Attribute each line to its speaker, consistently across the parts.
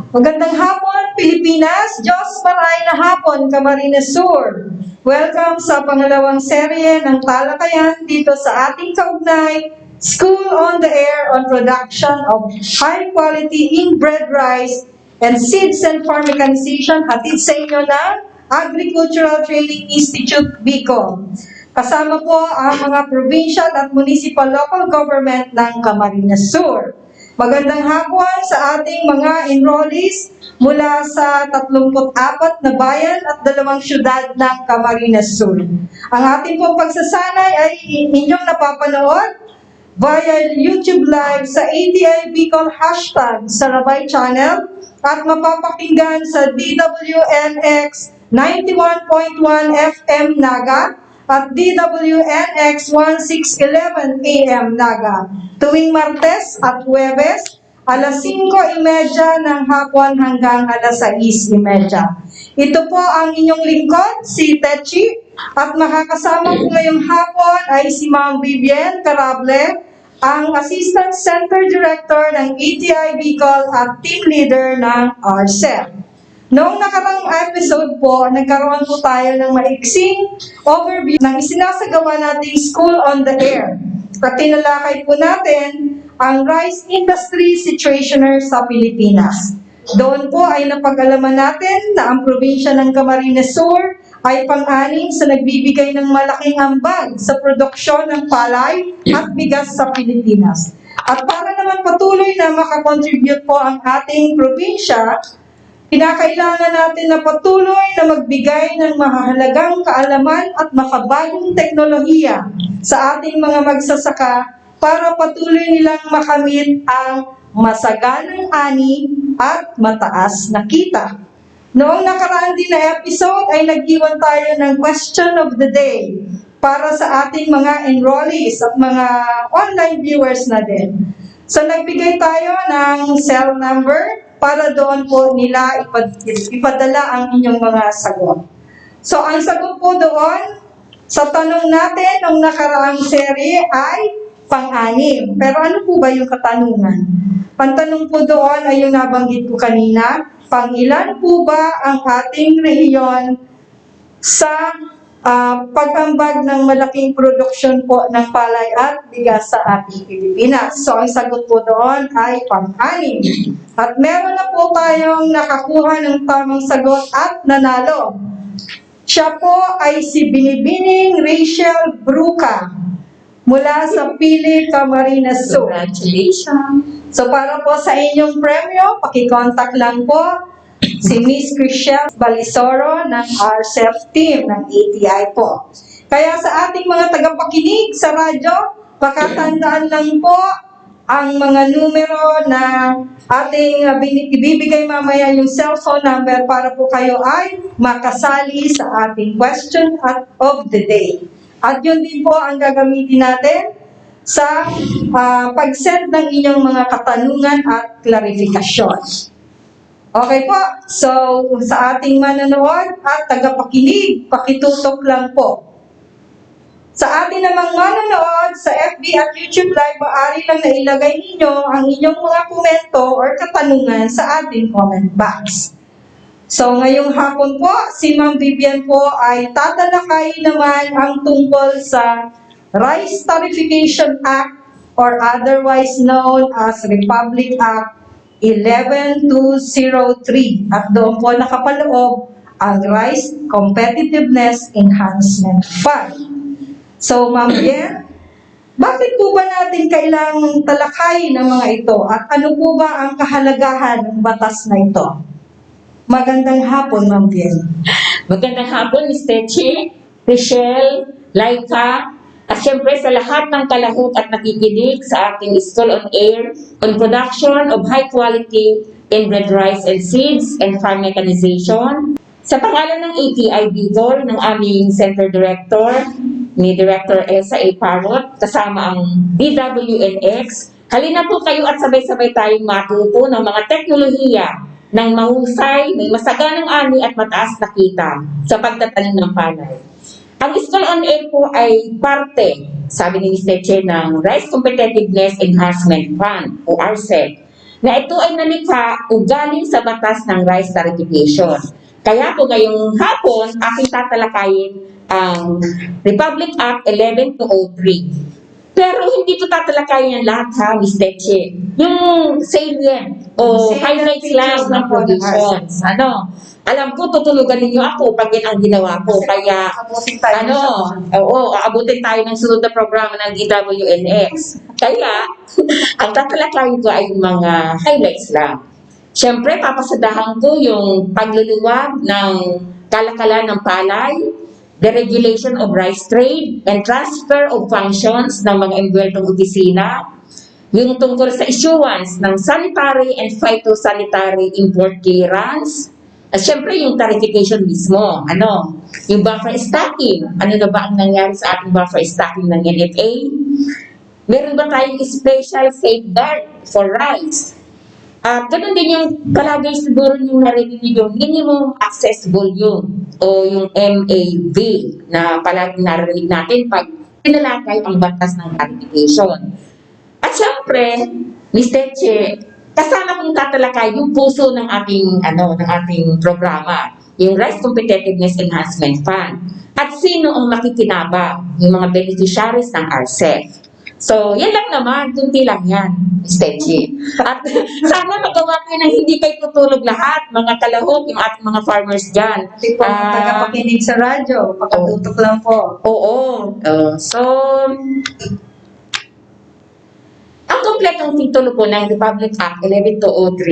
Speaker 1: Magandang hapon, Pilipinas! Diyos maray na hapon, Camarines Sur! Welcome sa pangalawang serye ng talakayan dito sa ating kaugnay School on the Air on Production of High-Quality Inbred Rice and Seeds and Farm Mechanization, hatid sa inyo ng Agricultural Training Institute, Bicol. Kasama po ang mga provincial at municipal local government ng Camarines Sur. Magandang hapon sa ating mga enrollees mula sa 34 na bayan at 2 syudad ng Camarines Sur. Ang ating pong pagsasanay ay inyong napapanood via YouTube Live sa ATI Bicol hashtag Sarabay Channel at mapapakinggan sa DWNX 91.1 FM Naga at DWNX 1611 AM Naga, tuwing Martes at Huwebes, alas 5:30 ng hapon hanggang alas 6:30. Ito po ang inyong lingkod, si Techi, at makakasama po ngayong hapon ay si Ma'am Vivian Carable, ang Assistant Center Director ng ATI Bicol at Team Leader ng RCEP. Noong nakarang episode po, nagkaroon po tayo ng maiksing overview ng isinasagawa nating School on the Air. At tinalakay po natin ang rice industry situationer sa Pilipinas. Doon po ay napag-alaman natin na ang probinsya ng Camarines Sur ay pang-anim sa nagbibigay ng malaking ambag sa produksyon ng palay at bigas sa Pilipinas. At para naman patuloy na makakontribute po ang ating probinsya, kinakailangan natin na patuloy na magbigay ng mahahalagang kaalaman at makabagong teknolohiya sa ating mga magsasaka para patuloy nilang makamit ang masaganang ani at mataas na kita. Noong nakaraan din na episode ay nag-iwan tayo ng question of the day para sa ating mga enrollees at mga online viewers na din. So nagbigay tayo ng cell number para doon po nila ipadala ang inyong mga sagot. So, ang sagot po doon sa tanong natin ng nakaraang serye ay pang-anim. Pero ano po ba yung katanungan? Pantanong po doon ay yung nabanggit ko kanina, pang-ilan po ba ang ating rehiyon sa pag-ambag ng malaking produksyon po ng palay at bigas sa ating Pilipinas. So, ang sagot po doon ay pang-anim. At meron na po tayong nakakuha ng tamang sagot at nanalo. Siya po ay si Binibining Rachel Bruca mula sa Pili, Camarines Sur.
Speaker 2: Congratulations!
Speaker 1: So, para po sa inyong premyo, pakicontact lang po si Miss Chriselle Balisoro ng RCEP team ng ATI po. Kaya sa ating mga tagapakinig sa radyo, pakatandaan lang po ang mga numero na ating ibibigay mamaya yung cellphone number para po kayo ay makasali sa ating question of the day. At yun din po ang gagamitin natin sa pag-send ng inyong mga katanungan at klarifikasyon. Okay po, so sa ating manonood at tagapakinig, pakitutok lang po. Sa ating namang manonood sa FB at YouTube Live, maaari lang na ilagay ninyo ang inyong mga komento or katanungan sa ating comment box. So ngayong hapon po, si Ma'am Vivian po ay tatalakay naman ang tungkol sa Rice Tariffication Act or otherwise known as Republic Act 11203 at doon po nakapaloob ang Rice Competitiveness Enhancement Fund. So, Ma'am Yen, bakit po ba natin kailangang talakay ng mga ito at ano po ba ang kahalagahan ng batas na ito? Magandang hapon, Ma'am Yen.
Speaker 2: Magandang hapon, Ms. Techi, Michelle, Laika, at syempre sa lahat ng kalahok at nakikinig sa ating School on Air on production of high-quality inbred rice and seeds and farm mechanization. Sa pangalan ng ATI Bicol, ng aming Center Director, ni Director Elsa A. Parrot, kasama ang DWNX, halina po kayo at sabay-sabay tayong matuto ng mga teknolohiya ng mahusay, may masaganang ani at mataas na kita sa pagtatanim ng palay. Ang School on Air po ay parte, sabi ni Ms. Teche, ng Rice Competitiveness Enhancement Fund o RCEP na ito ay nalikha o galing sa batas ng rice tariffication. Kaya po ngayong hapon, aking tatalakayin ang Republic Act 11203. Pero hindi ko tatalakayin yan lahat ha, Miss Teche. Yung salient o
Speaker 1: Salient
Speaker 2: highlights
Speaker 1: features
Speaker 2: lang ng
Speaker 1: ng
Speaker 2: provisions. Alam ko, tutulugan ninyo ako pag yan ang ginawa ko. Kaya,
Speaker 1: Abutin tayo
Speaker 2: aabutin tayo ng sunod na programa ng DWNX. Kaya, ang tatalakayin ko ay yung mga highlights lang. Siyempre, papasadahan ko yung pagluluwag ng kalakalan ng palay, the regulation of rice trade, and transfer of functions ng mga embweltong opisina, yung tungkol sa issuance ng sanitary and phytosanitary import clearance, at syempre yung tarification mismo, yung buffer stocking, ano na ba ang nangyari sa ating buffer stocking ng NFA? Meron ba tayong special safeguard for rice? At ganun din yung palagay siguro yung narinig yung minimum access volume o yung MAV na palaging narinig natin pag tinalakay ang batas ng tarification. At syempre, Ms. Teche, kasama kong tatalakay yung puso ng ating programa, yung Rice Competitiveness Enhancement Fund. At sino ang makikinabang, yung mga beneficiaries ng RCEP. So, yan lang naman, kunti lang yan, Ms. Teche. At sana magawa kayo ng hindi kayo tutulog lahat, mga kalahok, yung ating mga farmers dyan.
Speaker 1: Ating po tagapakinig sa radyo, pakatutok lang po.
Speaker 2: So, ang kompletong titulo po ng Republic Act 11203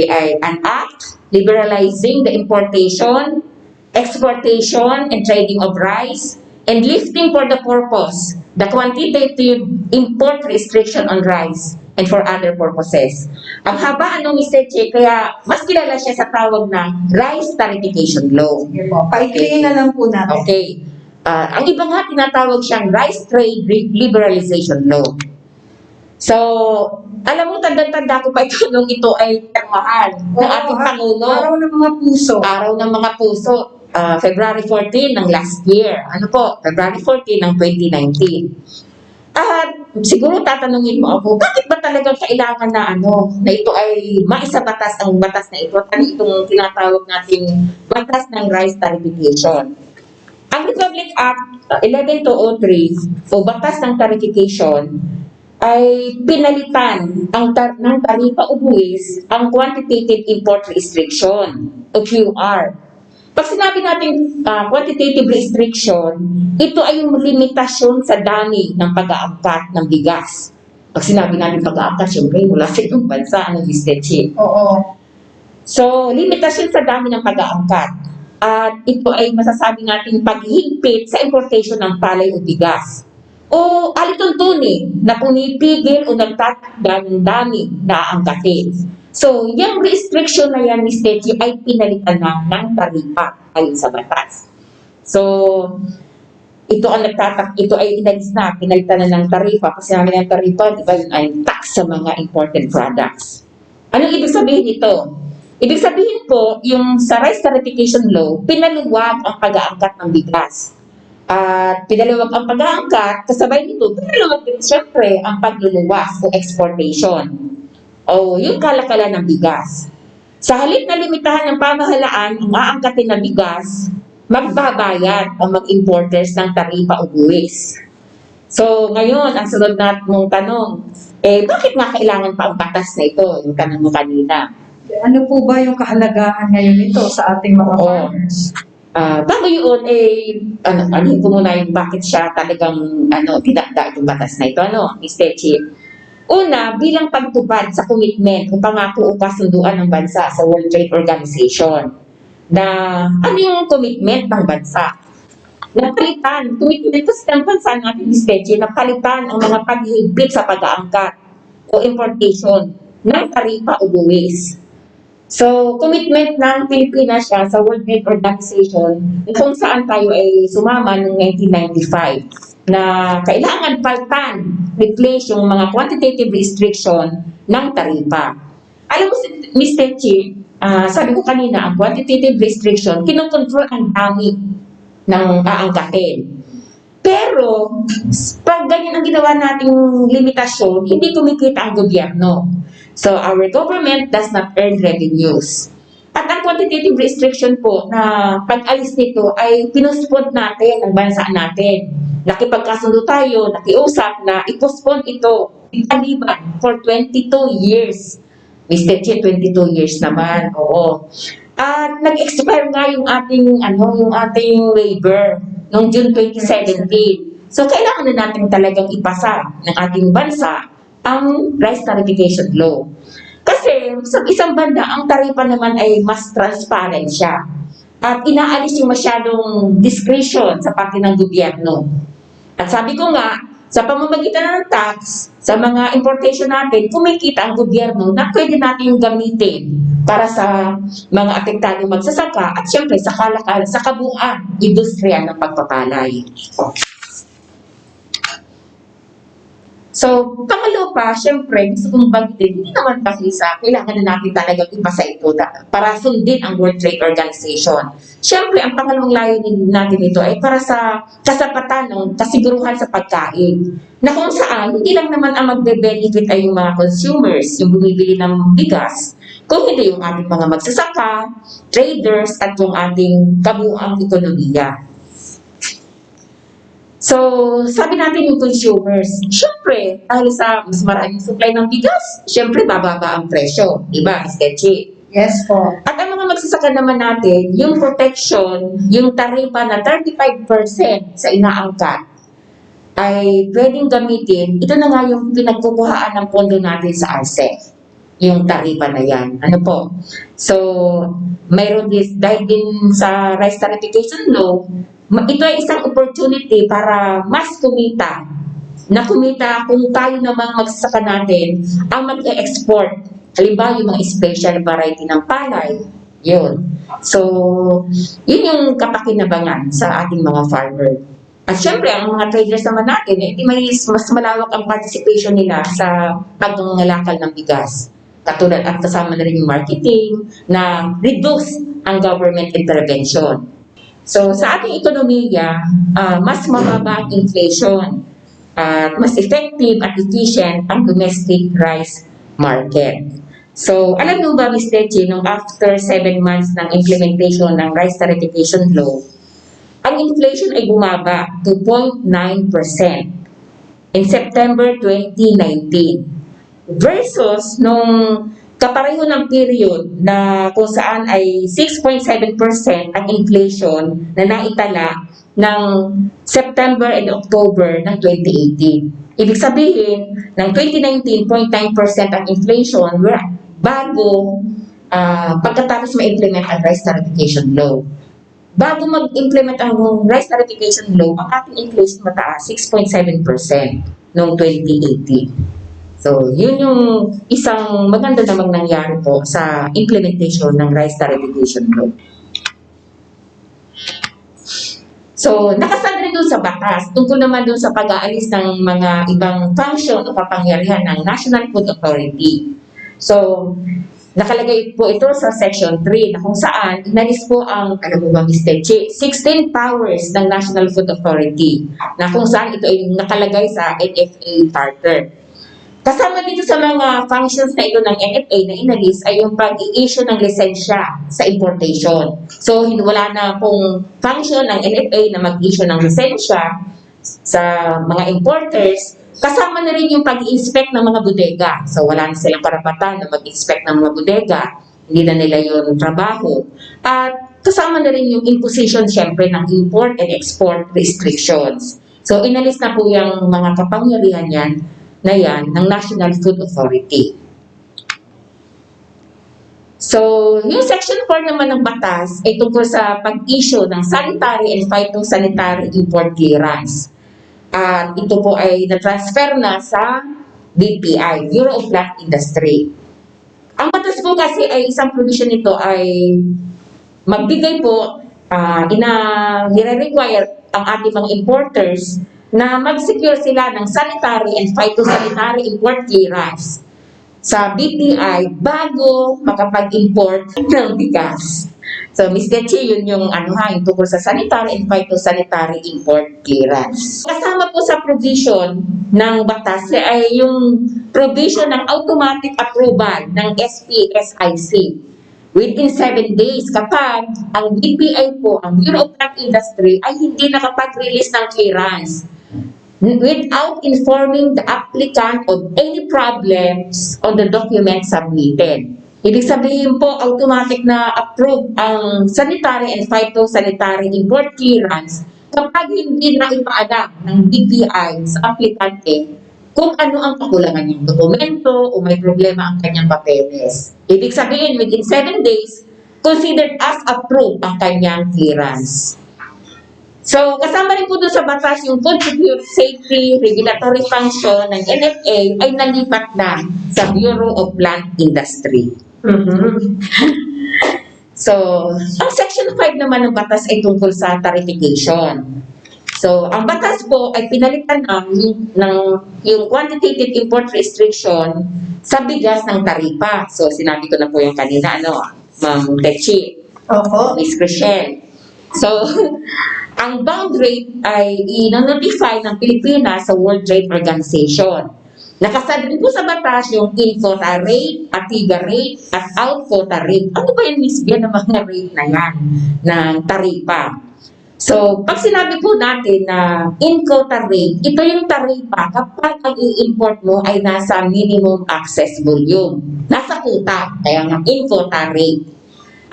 Speaker 2: ay an act liberalizing the importation, exportation, and trading of rice, and lifting for the purpose the quantitative import restriction on rice and for other purposes. Ang haba Ms. Teche, kaya mas kilala siya sa tawag na Rice Tariffication Law.
Speaker 1: Sige po, paikliin na lang po natin.
Speaker 2: Okay. Ang iba nga tinatawag siyang Rice Trade Liberalization Law. So, alam mo, tanda-tanda ko pa ito nung ito ay pirmahan ng ating Pangulo.
Speaker 1: Araw ng mga puso.
Speaker 2: Araw ng mga puso. February 14 ng last year. February 14 ng 2019. At siguro tatanungin mo ako, bakit ba talagang kailangan na ito ay maisabatas ang batas na ito? Ano itong tinatawag nating batas ng rice tariffication? Ang Republic Act 11203 o batas ng tariffication ay pinalitan ng taripa o buwis ang quantitative import restriction o QR. Pag sinabi natin quantitative restriction, ito ay yung limitasyon sa dami ng pag-aangkat ng bigas. Pag sinabi natin pag-aangkat, syempre mula sa itong bansa, Ms. Teche.
Speaker 1: Oo.
Speaker 2: So, limitasyon sa dami ng pag-aangkat. At ito ay masasabi natin paghihigpit sa importation ng palay o bigas. O alituntunin na pumipigil o nagtatakda ng dami na aangkatin. So, yung restriction na yan, Ms. Teche, ay pinalitan na ng taripa ayon sa batas. So, ito ay inalis na, pinalitan na ng taripa. Kasi namin ang taripa, di ba, yun ay tax sa mga imported products. Anong ibig sabihin nito? Ibig sabihin po, yung sa Rice Tariffication Law, pinaluwag ang pag-aangkat ng bigas. At pinaluwag ang pag-aangkat, kasabay nito, pinaluwag din siyempre ang pagluluwas o exportation. O yung kalakalan ng bigas. Sa halip na limitahan ng pamahalaan ang aangkatin na bigas, magbabayad ang mag-importers ng taripa o buwis. So, ngayon, ang sunod mong tanong, bakit nga kailangan pa ang batas na ito? Yung tanong mo kanina.
Speaker 1: Ano po ba yung kahalagahan ngayon nito sa ating mga farmers?
Speaker 2: Bago yun, anuhin ko muna yung bakit siya talagang tinakda itong batas na ito, Ms. Teche. Una, bilang pagtupad sa commitment o pangako o kasunduan ng bansa sa World Trade Organization na ano yung commitment ng bansa? Napalitan, commitment kasi ng bansa natin, Ms. Teche, napalitan ang mga paghihigpit sa pag-aangkat o importation ng taripa o buwis. So, commitment ng Pilipinas siya sa World Trade Organization kung saan tayo ay sumama noong 1995 na kailangan palitan, replace yung mga quantitative restriction ng taripa. Alam mo, Ms. Teche, sabi ko kanina, ang quantitative restriction, kinokontrol ang dami ng aangkatin. Pero, pag ganyan ang ginawa nating limitasyon, hindi kumikita ang gobyerno. So our government does not earn revenues. At ang quantitative restriction po na pag-alis nito ay pinuspond natin ang bansa natin. Nakipagkasundo tayo, nakiusap na i-postpone ito. Taliban for 22 years. Mr. Che, 22 years naman, oo. At nag-expire nga yung ating waiver noong June 2017. So kailangan na natin talagang ipasa ng ating bansa ang rice tariffication law. Kasi sa isang banda, ang taripa naman ay mas transparent siya. At inaalis yung masyadong discretion sa parte ng gobyerno. At sabi ko nga, sa pamamagitan ng tax, sa mga importation natin, kumikita ang gobyerno na pwede natin gamitin para sa mga apektadong magsasaka at syempre sa kabuuan industriya ng pagpapalay. So, pangalawa pa, syempre, gusto kong bagitin, hindi naman kasi kailangan na natin talagang ipasa ito para sundin ang World Trade Organization. Syempre, ang pangalawang layunin natin ito ay para sa kasapatan ng kasiguruhan sa pagkain. Na kung saan, hindi lang naman ang magbe-benefit ay yung mga consumers, yung bumibili ng bigas, kung hindi yung ating mga magsasaka, traders, at yung ating kabuuang ekonomiya. So, sabi natin yung consumers, syempre, dahil sa mas maraming supply ng bigas, syempre, bababa ang presyo. Diba, Mr. Che?
Speaker 1: Yes po.
Speaker 2: At ang mga magsasaka naman natin, yung protection, yung taripa na 35% sa inaangkat, ay pwedeng gamitin. Ito na nga yung pinagkukuhaan ng pondo natin sa RCEP. Yung taripa na yan. Ano po? So, mayroon dahil din sa rice tariffication law, ito ay isang opportunity para mas kumita. Na kumita kung tayo namang magsasaka natin ang mag-e-export. Halimbawa, yung mga special variety ng palay. Yun. So, yun yung kapakinabangan sa ating mga farmer. At syempre, ang mga traders naman natin, mas malawak ang participation nila sa pagngangalakal ng bigas. Katulad at kasama na rin yung marketing na reduce ang government intervention. So, sa ating ekonomiya, mas mababa ang inflation at mas effective at efficient ang domestic rice market. So, alam nyo ba, Mr. Che, nung after 7 months ng implementation ng rice tariffication law, ang inflation ay bumaba to 0.9% in September 2019 versus nung kapareho ng period na kung saan ay 6.7% ang inflation na naitala ng September and October ng 2018. Ibig sabihin, ng 2019, 0.9% ang inflation bago pagkatapos ma-implement ang rice tariffication law. Bago mag-implement ang rice tariffication law, ang ating inflation mataas, 6.7% noong 2018. So, yun yung isang maganda namang nangyari po sa implementation ng rice tariffication law. So, nakasad rin doon sa batas, tungkol naman doon sa pag-aalis ng mga ibang function o kapangyarihan ng National Food Authority. So, nakalagay po ito sa Section 3 na kung saan inalis po ang, alam mo ba, Mr. Che, 16 powers ng National Food Authority na kung saan ito ay nakalagay sa NFA Charter. Kasama dito sa mga functions na ito ng NFA na inalis ay yung pag-i-issue ng lisensya sa importation. So, wala na pong function ng NFA na mag-issue ng lisensya sa mga importers. Kasama na rin yung pag-i-inspect ng mga bodega. So, wala na silang karapatan na mag-inspect ng mga bodega. Hindi na nila yung trabaho. At kasama na rin yung imposition, syempre, ng import and export restrictions. So, inalis na po yung mga kapangyarihan yan ng National Food Authority. So, yung Section 4 naman ng batas ay tungkol sa pag-issue ng sanitary and phytosanitary import clearance. At ito po ay na-transfer na sa BPI, Bureau of Plant Industry. Ang batas po kasi ay isang provision nito ay magbigay po, nire-require ang ating mga importers na mag-secure sila ng sanitary and phytosanitary import clearance sa BPI bago makapag-import ng bigas. So, Ms. Techi, yun yung yung tungkol sa sanitary and phytosanitary import clearance. Kasama po sa provision ng batas ay yung provision ng automatic approval ng SPSIC within 7 days kapag ang BPI po, ang Bureau of Plant Industry, ay hindi nakapag-release ng clearance without informing the applicant of any problems on the document submitted. Ibig sabihin po, automatic na approve ang sanitary and phytosanitary import clearance kapag hindi na ipaalam ng BPI sa aplikante kung ano ang kakulangan ng dokumento o may problema ang kanyang papeles. Ibig sabihin, within 7 days, considered as approved ang kanyang clearance. So, kasama rin po doon sa batas yung Food Safety Regulatory Function ng NFA ay nalipat na sa Bureau of Plant Industry. So, ang Section 5 naman ng batas ay tungkol sa tarification. So, ang batas po ay pinalitan yung quantitative import restriction sa bigas ng taripa. So, sinabi ko na po yung kanina, Ma'am Techi, Ms. Chriselle. So, ang bound rate ay i-notify ng Pilipinas sa World Trade Organization. Nakasabi po sa batas yung in-quota rate, ATIGA rate, at out-quota rate. Ano ba yung misbiyan ng mga rate na yan ng taripa? So, pag sinabi po natin na in-quota rate, ito yung taripa kapag ang i-import mo ay nasa minimum access volume. Nasa quota, kaya nga in-quota rate.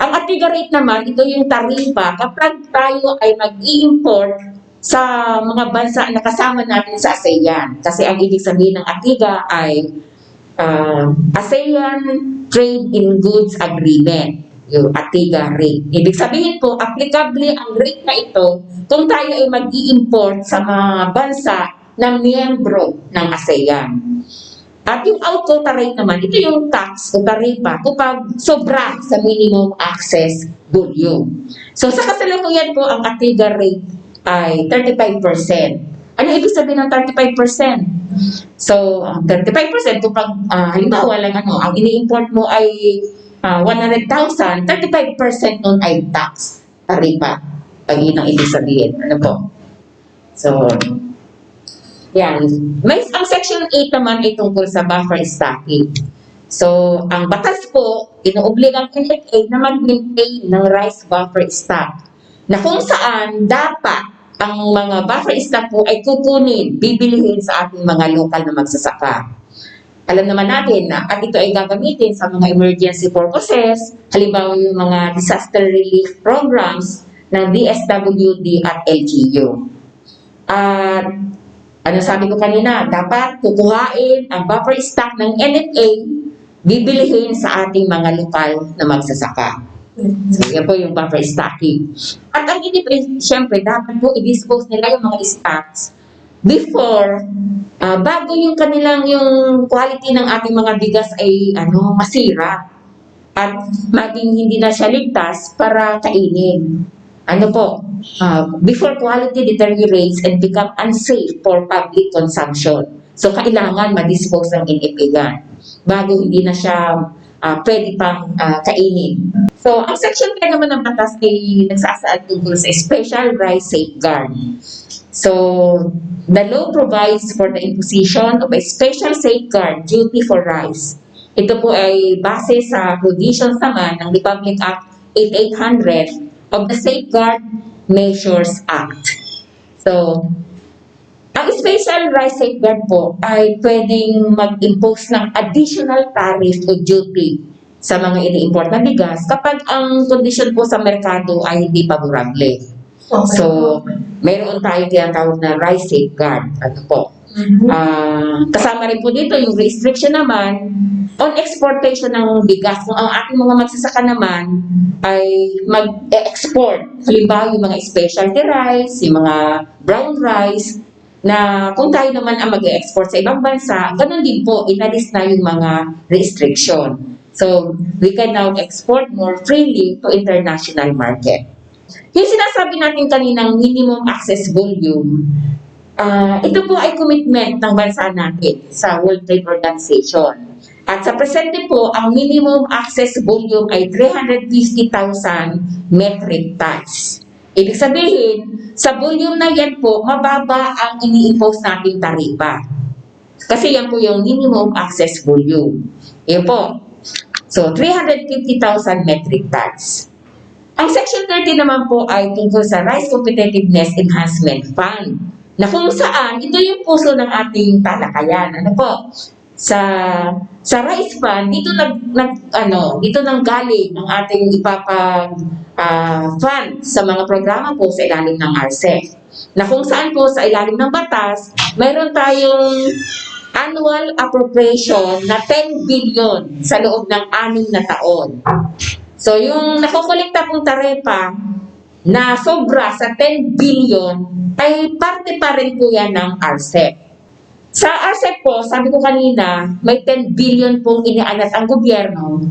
Speaker 2: Ang ATIGA rate naman, ito yung taripa kapag tayo ay mag-i-import sa mga bansa na kasama natin sa ASEAN. Kasi ang ibig sabihin ng ATIGA ay ASEAN Trade in Goods Agreement, yung ATIGA rate. Ibig sabihin po, applicable ang rate na ito kung tayo ay mag-i-import sa mga bansa na miyembro ng ASEAN. At yung out-quota rate naman, ito yung tax o taripa kapag sobra sa minimum access volume. So sa kasalukuyan po, ang ATIGA rate ay 35%. Ano ibig sabihin ng 35%? So, 35% kapag halimbawa lang ang ini-import mo ay 100,000, 35% nun ay tax, taripa. Pag yun ang ibig sabihin. Ano po? So, yan. Ang Section 8 naman ay tungkol sa buffer stocking. So, ang batas po, inuobligang NFA na mag-maintain ng rice buffer stock na kung saan dapat ang mga buffer stock po ay kukunin, bibilihin sa ating mga lokal na magsasaka. Alam naman natin na at ito ay gagamitin sa mga emergency purposes, halimbawa yung mga disaster relief programs ng DSWD at LGU. At ano sabi ko kanina, dapat kukuhain ang buffer stock ng NFA, bibilihin sa ating mga lokal na magsasaka. So, yan po yung buffer stocking. At ang NFA, syempre, dapat po i-dispose nila yung mga stocks before, bago yung kanilang, yung quality ng ating mga bigas ay masira at maging hindi na siya ligtas para kainin. Before quality deteriorates and become unsafe for public consumption. So, kailangan ma-dispose ng NFA yan bago hindi na siya pwede pang kainin. So, ang Section 10 naman ng batas ay nagsasaad tungkol sa Special Rice Safeguard. So, the law provides for the imposition of a special safeguard duty for rice. Ito po ay base sa provisions naman ng Republic Act 8800 of the Safeguard Measures Act. So, ang Special Rice Safeguard po ay pwedeng mag-impose ng additional tariff o duty sa mga ini-import na bigas kapag ang kondisyon po sa merkado ay hindi favorable. Okay. So, mayroon tayo tinatawag na rice safeguard. Kasama rin po dito yung restriction naman on exportation ng bigas. Kung ang ating mga magsasaka naman ay mag-export, halimbawa yung mga specialty rice, yung mga brown rice, na kung tayo naman ang mag-export sa ibang bansa, ganun din po, inalis na yung mga restriction. So, we can now export more freely to international market. Yung sinasabi natin kaninang minimum access volume, ito po ay commitment ng bansa natin sa World Trade Organization. At sa presente po, ang minimum access volume ay 350,000 metric tons. Ibig sabihin, sa volume na yan po, mababa ang ini-impose nating taripa. Kasi yan po yung minimum access volume. Yan po. So, 350,000 metric tons. Ang Section 30 naman po ay tungkol sa Rice Competitiveness Enhancement Fund, na kung saan ito yung puso ng ating talakayan. Ano po? Sa Rice Fund, dito nanggaling ang ating fund sa mga programa po sa ilalim ng RCEP. Na kung saan po sa ilalim ng batas, mayroon tayong annual appropriation na 10 billion sa loob ng 6 na taon. So, yung nakukolekta pong taripa na sobra sa 10 billion ay parte pa rin po yan ng RCEP. Sa RCEP po, sabi ko kanina, may 10 billion pong inialat ang gobyerno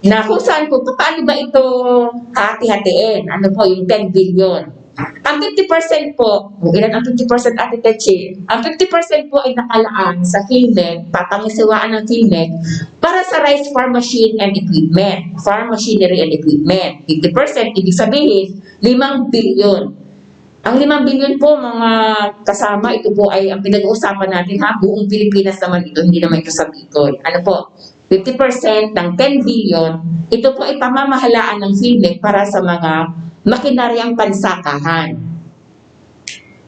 Speaker 2: na kung saan po, paano ba ito hati-hatiin? Ano po, yung 10 billion? Ang 50% po, ilan ang 50% Ate Techi? Ang 50% po ay nakalaan sa PhilMed, papangisiwaan ng PhilMed, para sa rice farm machine and equipment, farm machinery and equipment. 50%, ibig sabihin, 5 billion. Ang 5 billion po, mga kasama, ito po ay ang pinag-uusapan natin, buong Pilipinas naman ito, hindi naman ito sa Bicol. Ano po, 50% ng 10 billion, ito po ay pamamahalaan ng PhilMed para sa mga makinaryang pansakahan.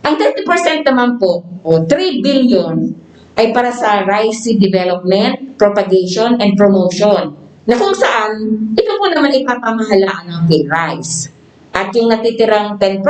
Speaker 2: Ang 30% naman po, o 3 billion, ay para sa rice seed development, propagation, and promotion, na kung saan, ito po naman ipapamahalaan ng PhilRice. At yung natitirang 10%,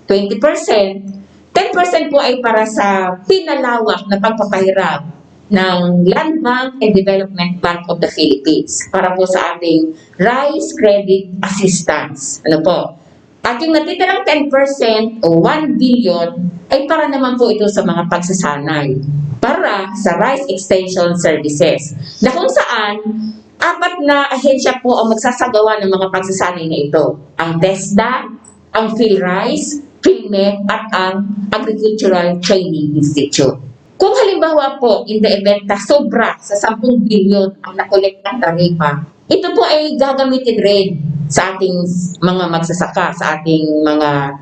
Speaker 2: 20%, 10% po ay para sa pinalawak na pagpapahiram ng Land Bank and Development Bank of the Philippines para po sa ating rice credit assistance. Ano po? At yung natitirang 10% o 1 billion ay para naman po ito sa mga pagsasanay para sa rice extension services, na kung saan 4 na ahensya po ang magsasagawa ng mga pagsasanay na ito. Ang TESDA, ang PhilRice, PhilMed, at ang Agricultural Training Institute. Kung halimbawa po, in the event na sobra sa 10 billion ang nakolektang taripa, ito po ay gagamitin rin sa ating mga magsasaka, sa ating mga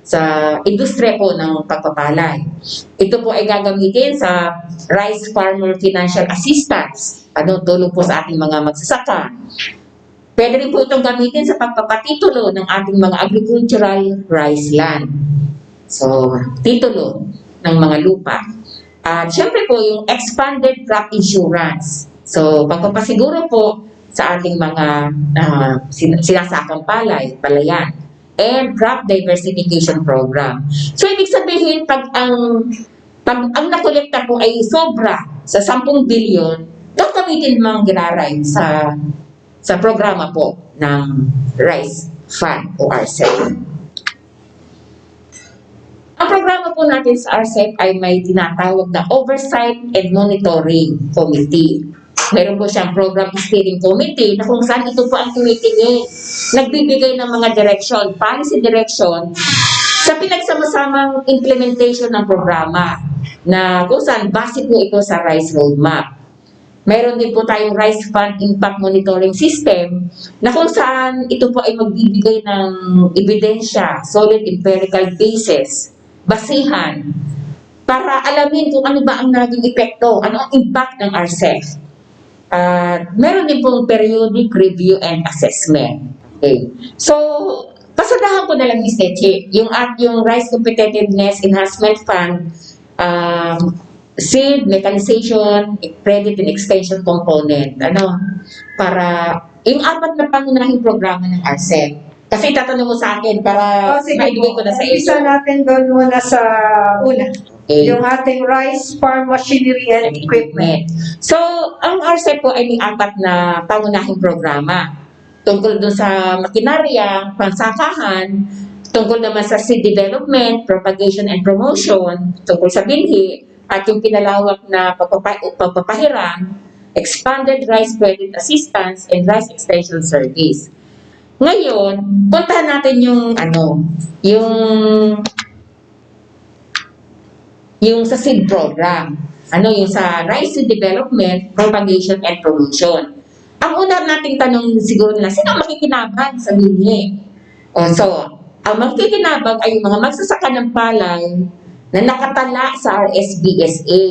Speaker 2: sa industriya po ng pagpapalay. Ito po ay gagamitin sa Rice Farmer Financial Assistance, tulong po sa ating mga magsasaka. Pwede rin po itong gamitin sa pagpapatitulo ng ating mga agricultural rice land. So, titulo ng mga lupa. At syempre po yung expanded crop insurance. So, pagpapasiguro po sa ating mga sinasakang palayan. And crop diversification program. So, ibig sabihin, pag ang nakolekta po ay sobra sa 10 billion, gagamitin mga giraray sa programa po ng Rice Fund o RCEP. Ang programa po natin sa RCEP ay may tinatawag na Oversight and Monitoring Committee. Meron po siyang Program Steering Committee na kung saan ito po ang tumitingin, nagbibigay ng mga direction, policy direction sa pinagsama-samang implementation ng programa na kung saan base po ito sa Rice Roadmap. Mayroon din po tayong Rice Fund Impact Monitoring System na kung saan ito po ay magbibigay ng ebidensya, solid empirical basis, basihan, para alamin kung ano ba ang naging epekto, ano ang impact ng RCEP. Meron din pong periodic review and assessment. Okay. So, pasadahan ko na lang, Ms. Techi, yung Rice Competitiveness Enhancement Fund, seed, mechanization, credit and extension component. Para yung 4 na pangunahing programa ng RCEP. Kasi tatanong mo sa akin para maibigay ko na sa iyo.
Speaker 1: Isa natin doon muna sa una. Okay. Yung ating rice farm machinery and equipment.
Speaker 2: So, ang RCEP po ay may 4 na pangunahing programa. Tungkol doon sa makinarya, pansakahan, tungkol naman sa seed development, propagation and promotion, tungkol sa binhi, at yung pinalawak na pagpapahiram, expanded rice credit assistance, and rice extension service. Ngayon, puntahan natin yung sa seed program. yung sa rice development, propagation, and promotion. Ang una nating tanong siguro na, sino ang makikinabang sa binhi? So, ang makikinabang ay yung mga magsasaka ng palay na nakatala sa RSBSA.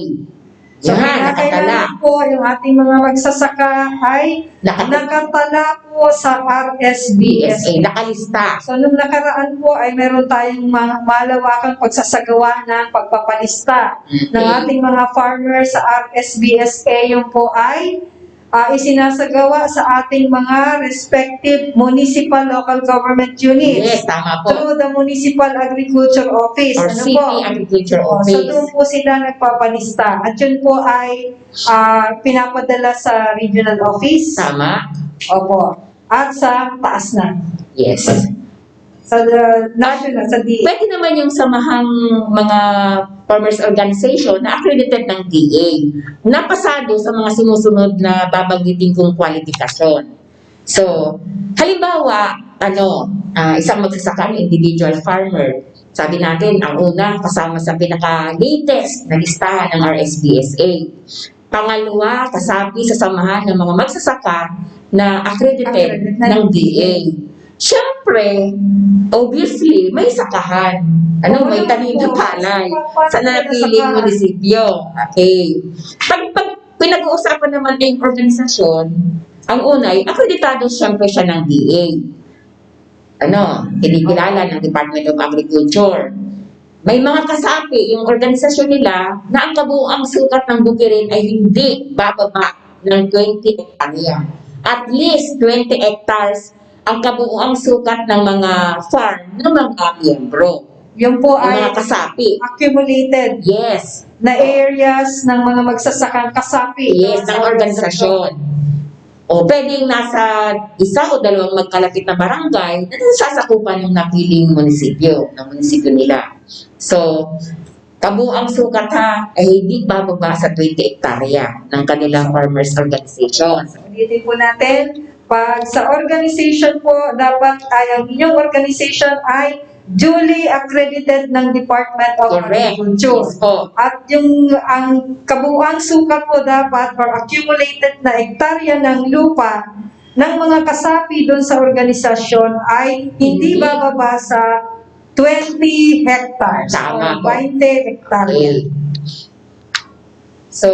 Speaker 1: So,
Speaker 2: Yan, nakatala.
Speaker 1: kailangan po yung ating mga magsasaka ay
Speaker 2: Nakatala.
Speaker 1: nakatala po sa RSBSA.
Speaker 2: Nakalista.
Speaker 1: So, nung nakaraan po ay meron tayong mga malawakang pagsasagawa ng pagpapalista ng ating mga farmers sa RSBSA. Yung po ay isinasagawa sa ating mga respective municipal local government units.
Speaker 2: Yes, tama po.
Speaker 1: Through the Municipal Agriculture Office.
Speaker 2: Or City Agriculture Office.
Speaker 1: So doon po sila nagpapalista. At yun po ay pinapadala sa regional office.
Speaker 2: Tama.
Speaker 1: Opo. At sa taas na.
Speaker 2: Yes.
Speaker 1: Sa national, sa DA.
Speaker 2: Pwede naman yung samahang mga farmers organization na accredited ng DA na pasado sa mga sinusunod na babanggitin kong kwalifikasyon. So, halimbawa, isang magsasaka, individual farmer. Sabi natin, ang una, kasama sa pinaka-latest na listahan ng RSBSA. Pangalawa, kasapi sa samahan ng mga magsasaka na accredited ng DA. Siyempre, obviously, may sakahan. May tanim na palay sa napiling munisipyo. Okay. Pag pinag-uusapan naman ng organisasyon, ang una ay akreditado siyempre siya ng DA. Kinikilala ng Department of Agriculture. May mga kasapi yung organisasyon nila na ang kabuuang sukat ng bukirin ay hindi bababa ng 20 hektarya. At least 20 hectares ang kabuuang sukat ng mga farm ng mga miyembro.
Speaker 1: Yung po
Speaker 2: Yung
Speaker 1: ay
Speaker 2: mga kasapi.
Speaker 1: accumulated
Speaker 2: Yes.
Speaker 1: na areas ng mga magsasakang kasapi.
Speaker 2: Yes, ng organisasyon. O pwedeng nasa isa o dalawang magkalapit na barangay na sasakupan ng napiling munisipyo, ng munisipyo nila. So, kabuang sukat ay hindi bababa sa 20 hektarya ng kanilang farmers organization.
Speaker 1: Ulitin po natin, pag sa organization po, dapat ay ang inyong organization ay duly accredited ng Department of
Speaker 2: Correct.
Speaker 1: Agriculture.
Speaker 2: Yes po.
Speaker 1: At ang kabuuang sukat po dapat or accumulated na hektarya ng lupa ng mga kasapi doon sa organisasyon ay hindi bababa sa 20 hectares.
Speaker 2: Tama
Speaker 1: or
Speaker 2: po.
Speaker 1: 20 hektarya.
Speaker 2: Okay. So,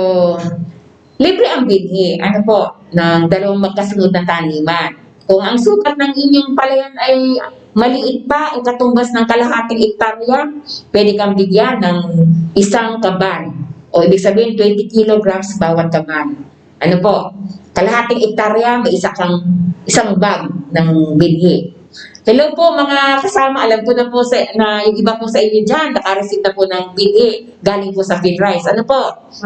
Speaker 2: libre ang binhi, ng dalawang magkasunod na taniman. Kung ang sukat ng inyong palayan ay maliit pa o katumbas ng kalahating hektarya, pwede kang bigyan ng isang kaban. O ibig sabihin, 20 kilograms bawat kaban. Kalahating hektarya, may isang bag ng binhi. Hello po mga kasama, alam ko na po na yung iba po sa inyo dyan, nakareceive na po ng binhi, galing po sa FeedRice.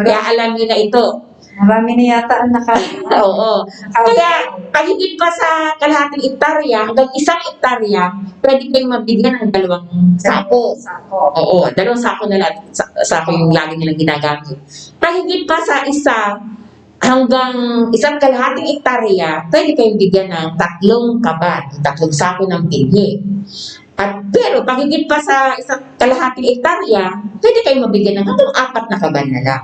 Speaker 2: Kaya alam niyo na ito.
Speaker 1: Marami na yata ang
Speaker 2: Oo. Kaya, kahigit pa sa kalahating hektarya, hanggang isang hektarya, pwede kayong mabigyan ng 2 sako. Oo, 2 sako na lang. Sako yung lagi nilang ginagamit. Kahigit pa sa isa, hanggang isang kalahating hektarya, pwede kayong bigyan ng 3 kaban, 3 sako ng binhi. Pero, pahigit pa sa isang kalahating hektarya, pwede kayong mabigyan ng hanggang 4 na kaban na lang.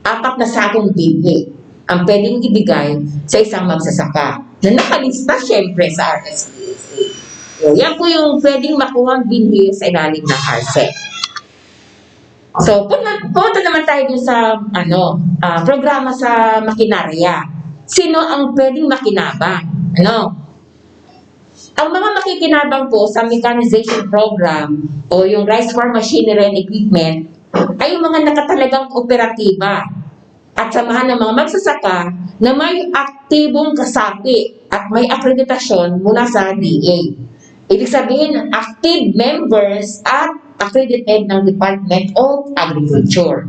Speaker 2: 4 na sakong binhi ang pwedeng ibigay sa isang magsasaka na nakalista syempre sa RSBSA. So, yan po yung pwedeng makuha ang binhi sa ilalim ng RCEP. So, punta naman tayo dun sa programa sa makinarya. Sino ang pwedeng makinabang? Ang mga makikinabang po sa mechanization program o yung rice farm machinery and equipment ay yung mga nakatalagang kooperatiba at samahan ng mga magsasaka na may aktibong kasapi at may akreditasyon mula sa DA. Ibig sabihin, active members at accredited ng Department of Agriculture.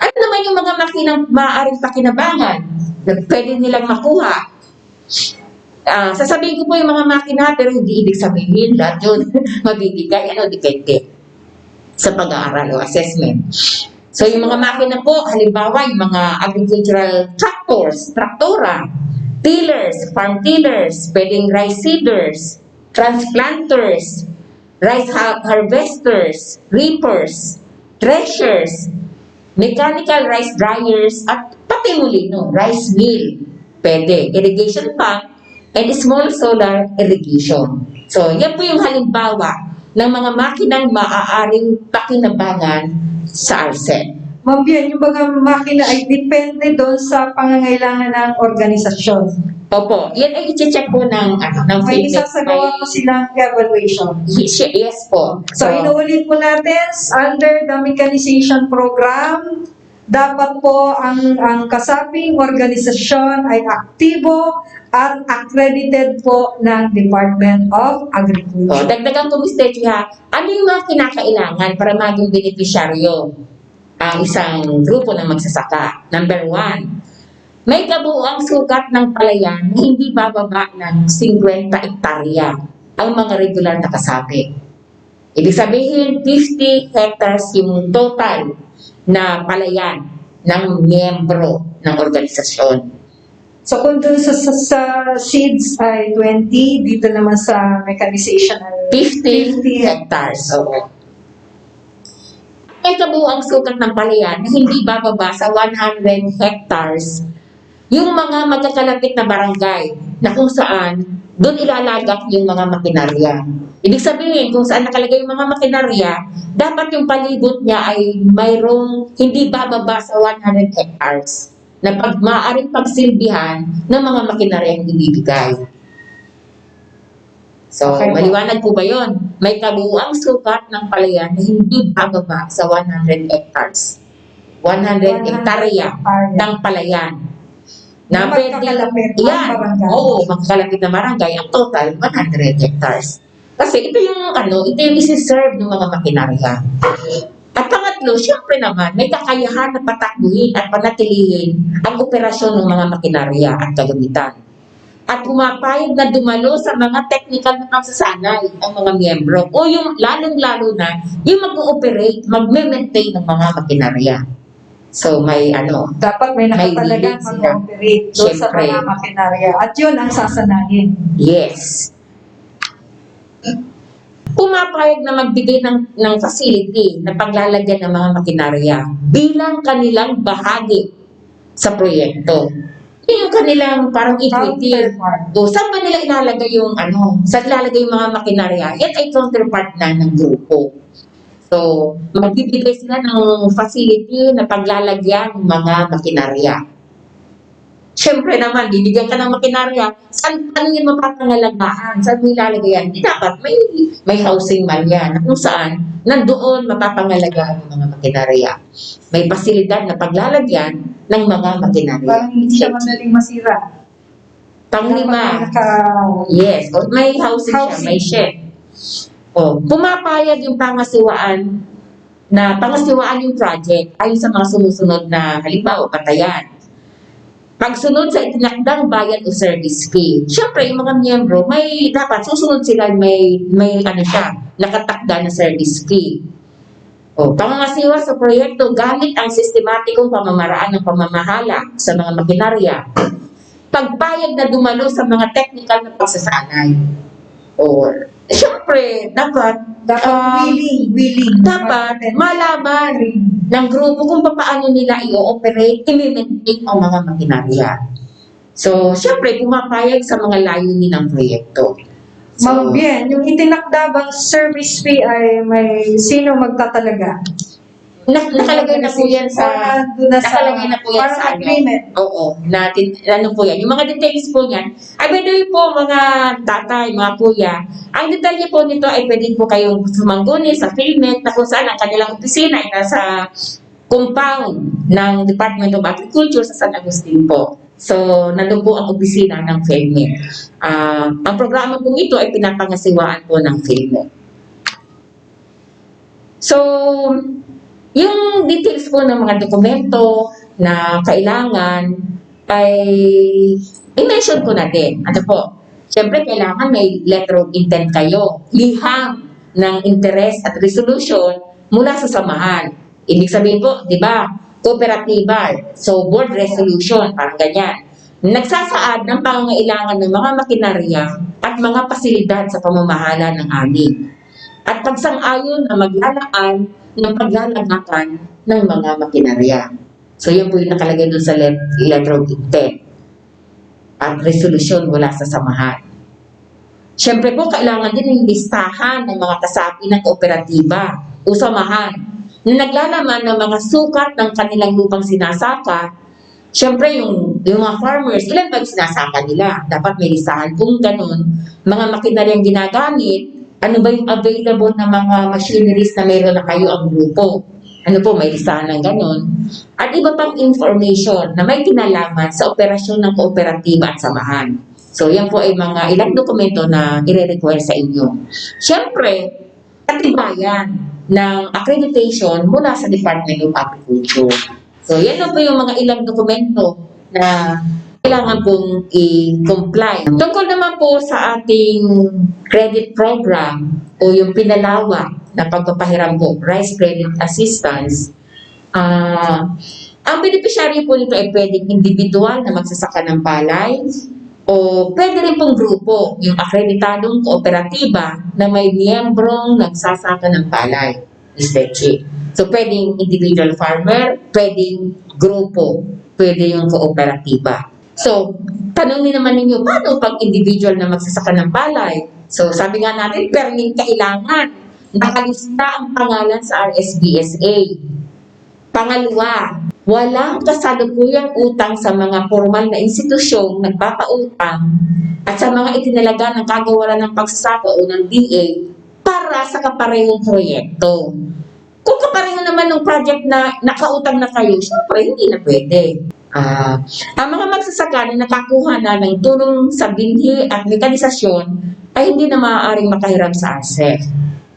Speaker 2: Ano naman yung mga makinang maaaring pakinabangan na pwede nilang makuha? Sasabihin ko po yung mga makina, pero hindi ibig sabihin lahat yun mabibigay. Depende sa pag-aaral o assessment. So, yung mga makina po, halimbawa, yung mga agricultural tractors, traktora, tillers, farm tillers, pwedeng rice seeders, transplanters, rice harvesters, reapers, threshers, mechanical rice dryers, at pati molino, rice mill. Pwede. Irrigation pump and small solar irrigation. So, yan po yung halimbawa ng mga makinang maaaring pakinabangan sa ARCEP.
Speaker 1: Ma'am Bien, yung mga makina ay depende doon sa pangangailangan ng organisasyon.
Speaker 2: Opo, yan ay i-check po ng
Speaker 1: May
Speaker 2: FILMEC.
Speaker 1: isasagawa po silang evaluation.
Speaker 2: Yes po.
Speaker 1: So, inuulit po natin, under the mechanization program, dapat po ang kasabing organisasyon ay aktibo at accredited po ng Department of Agriculture.
Speaker 2: Dagdagan ko, Mr. Chia, ano yung mga kinakailangan para maging beneficiaryo ang isang grupo ng magsasaka? Number 1, may kabuuang sukat ng palayan na hindi bababa ng 50 hektarya ang mga regular na kasapi. Ibig sabihin, 50 hectares yung total na palayan ng miyembro ng organisasyon.
Speaker 1: So, kung doon sa seeds ay 20, dito naman sa mechanization ay
Speaker 2: 50 hectares. Okay. May kabuuang sukat ng palayan na hindi bababa sa 100 hectares yung mga magkakalapit na barangay na kung saan doon ilalagak yung mga makinarya. Ibig sabihin, kung saan nakalagay yung mga makinarya, dapat yung palibot niya ay mayroong hindi bababa sa 100 hectares na maaaring pagsilbihan ng mga makinaryang ibibigay. So,
Speaker 1: Okay po.
Speaker 2: maliwanag po ba yun? May kabuuang sukat ng palayan na hindi bababa sa 100 hectares. 100 hektarya ng palayan. Na
Speaker 1: Na
Speaker 2: pwede,
Speaker 1: magkakalapit ang
Speaker 2: yan,
Speaker 1: barangay.
Speaker 2: oo, magkakalapit na barangay, ang total 100 hectares. Kasi ito yung isi-serve ng mga makinarya. At pangatlo, syempre naman, may kakayahan na patakbuhin at panatilihin ang operasyon ng mga makinarya at kagamitan. At pumapayag na dumalo sa mga technical na pagsasanay ang mga miyembro o yung lalong-lalo na yung mag-ooperate, mag-maintain ng mga makinarya. So may
Speaker 1: Dapat may nakatalagang
Speaker 2: leading sila.
Speaker 1: mag-operate doon sa
Speaker 2: Siyempre.
Speaker 1: mga makinarya. At yun ang sasanayin.
Speaker 2: Yes. Pumapayag na magbigay ng facility na paglalagyan ng mga makinarya bilang kanilang bahagi sa proyekto. Yun yung kanilang parang equity.
Speaker 1: Counterpart.
Speaker 2: O saan ba nila ilalagay yung saan ilalagay yung mga makinarya? Yan ay counterpart na ng grupo. So, magbibigay sila ng facility na paglalagyan ng mga makinarya. Siyempre naman, bibigyan ka ng makinarya, saan yun mapapangalagaan? Saan mo ilalagay yan? Di dapat may housing man yan, na kung saan nandoon mapapangalagaan ng mga makinarya. May pasilidad na paglalagyan ng mga makinarya.
Speaker 1: Parang hindi siya madaling masira.
Speaker 2: Panglima,
Speaker 1: Dapat
Speaker 2: yes, o may housing siya,
Speaker 1: Housing.
Speaker 2: may shed. O, pumapayag yung pangasiwaan yung project ayon sa mga sumusunod na halimbawa, patayan. Pagsunod sa itinakdang bayad o service fee. Siyempre, yung mga miyembro, dapat susunod sila, may nakatakda na service fee. O, pangangasiwa sa proyekto gamit ang sistematikong pamamaraan ng pamamahala sa mga makinarya. Pagpayag na dumalo sa mga technical na pagsasanay. O, siyempre, dapat
Speaker 1: willing.
Speaker 2: dapat malaman ng grupo kung paano nila i-operate, i-maintain ang mga makinarya. So, syempre, pumapayag sa mga layunin ng proyekto.
Speaker 1: Ma'am Bien, yung itinakda bang service fee ay may sino magtatalaga?
Speaker 2: Nakalagay na po yan sa
Speaker 1: Doon na sa
Speaker 2: nakalagay na po yan
Speaker 1: parang
Speaker 2: sa
Speaker 1: agreement.
Speaker 2: Oo, natin po yan. Yung mga details po niyan, ay pwede po mga tatay, mga kuya, ang detalye po nito ay pwede po kayong sumangguni sa FILMEC na kung saan ang kanilang opisina ay nasa compound ng Department of Agriculture sa San Agustin po. So, nandun po ang opisina ng FILMEC. Ang programa po ito ay pinapangasiwaan po ng FILMEC. So, yung details po ng mga dokumento na kailangan ay i-mention ko na din. Ano po? Siyempre, kailangan may letter of intent kayo. Liham ng interest at resolution mula sa samahan. Ibig sabihin po, di ba, kooperatiba. So, board resolution, parang ganyan. Nagsasaad ng pangangailangan ng mga makinarya at mga pasilidad sa pamamahala ng ani. At pagsang-ayon na maglalaan ng paglalagakan ng mga makinarya. So, yan po yung nakalagay doon sa letter 10 at resolution mula sa samahan. Siyempre po, kailangan din yung listahan ng mga kasapi ng kooperatiba o samahan na naglalaman ng mga sukat ng kanilang lupang sinasaka. Siyempre, yung mga farmers, ilan ba yung sinasaka nila? Dapat may listahan kung ganun. Mga makinaryang ginagamit, ano ba yung available na mga machineries na mayroon na kayo ang grupo? Ano po, may listahan ng ganun. At iba pang information na may kinalaman sa operasyon ng kooperatiba at samahan. So, yan po ay mga ilang dokumento na i-require sa inyo. Siyempre, katibayan ng accreditation mula sa Department of Agriculture. So, yan po yung mga ilang dokumento na kailangan pong i-comply. Tungkol naman po sa ating credit program o yung pinalawak na pagpapahiram po, Rice Credit Assistance, ang beneficiary po nito ay pwedeng individual na magsasaka ng palay o pwede rin pong grupo, yung akreditadong kooperatiba na may miyembrong nagsasaka ng palay, Stechi. So, pwedeng individual farmer, pwedeng grupo, pwede yung kooperatiba. So, tanongin naman ninyo, paano pag individual na magsasaka ng palay? So, sabi nga natin, permit kailangan. Nakalista ang pangalan sa RSBSA. Pangalawa, walang kasalukuyang utang sa mga formal na institusyong nagpapautang at sa mga itinalaga ng kagawaran ng pagsasaka o ng DA para sa kaparehong proyekto. Kung kapareho naman ng project na nakautang na kayo, syempre hindi na pwede. Ang mga magsasaka na nakakuha na ng tulong sa binhi at mekanisasyon ay hindi na maaaring makahiram sa ASEF.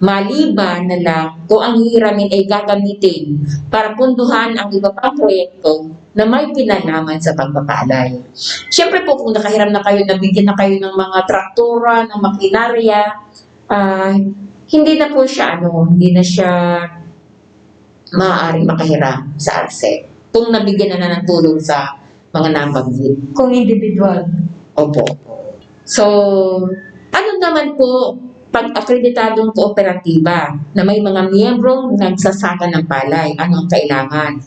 Speaker 2: Maliban na lang kung ang hihiramin ay gagamitin para punduhan ang iba pang proyekto na may kinalaman sa pagpapalay. Siyempre po kung nakahiram na kayo, nabigyan na kayo ng mga traktora, ng makinarya, hindi na po siya, hindi na siya maaaring makahiram sa ASEF. Kung nabigyan na ng tulong sa mga nabanggit.
Speaker 1: Kung individual.
Speaker 2: Opo. So, ano naman po pag akreditadong kooperatiba na may mga miyembrong nagsasaka ng palay, ano ang kailangan?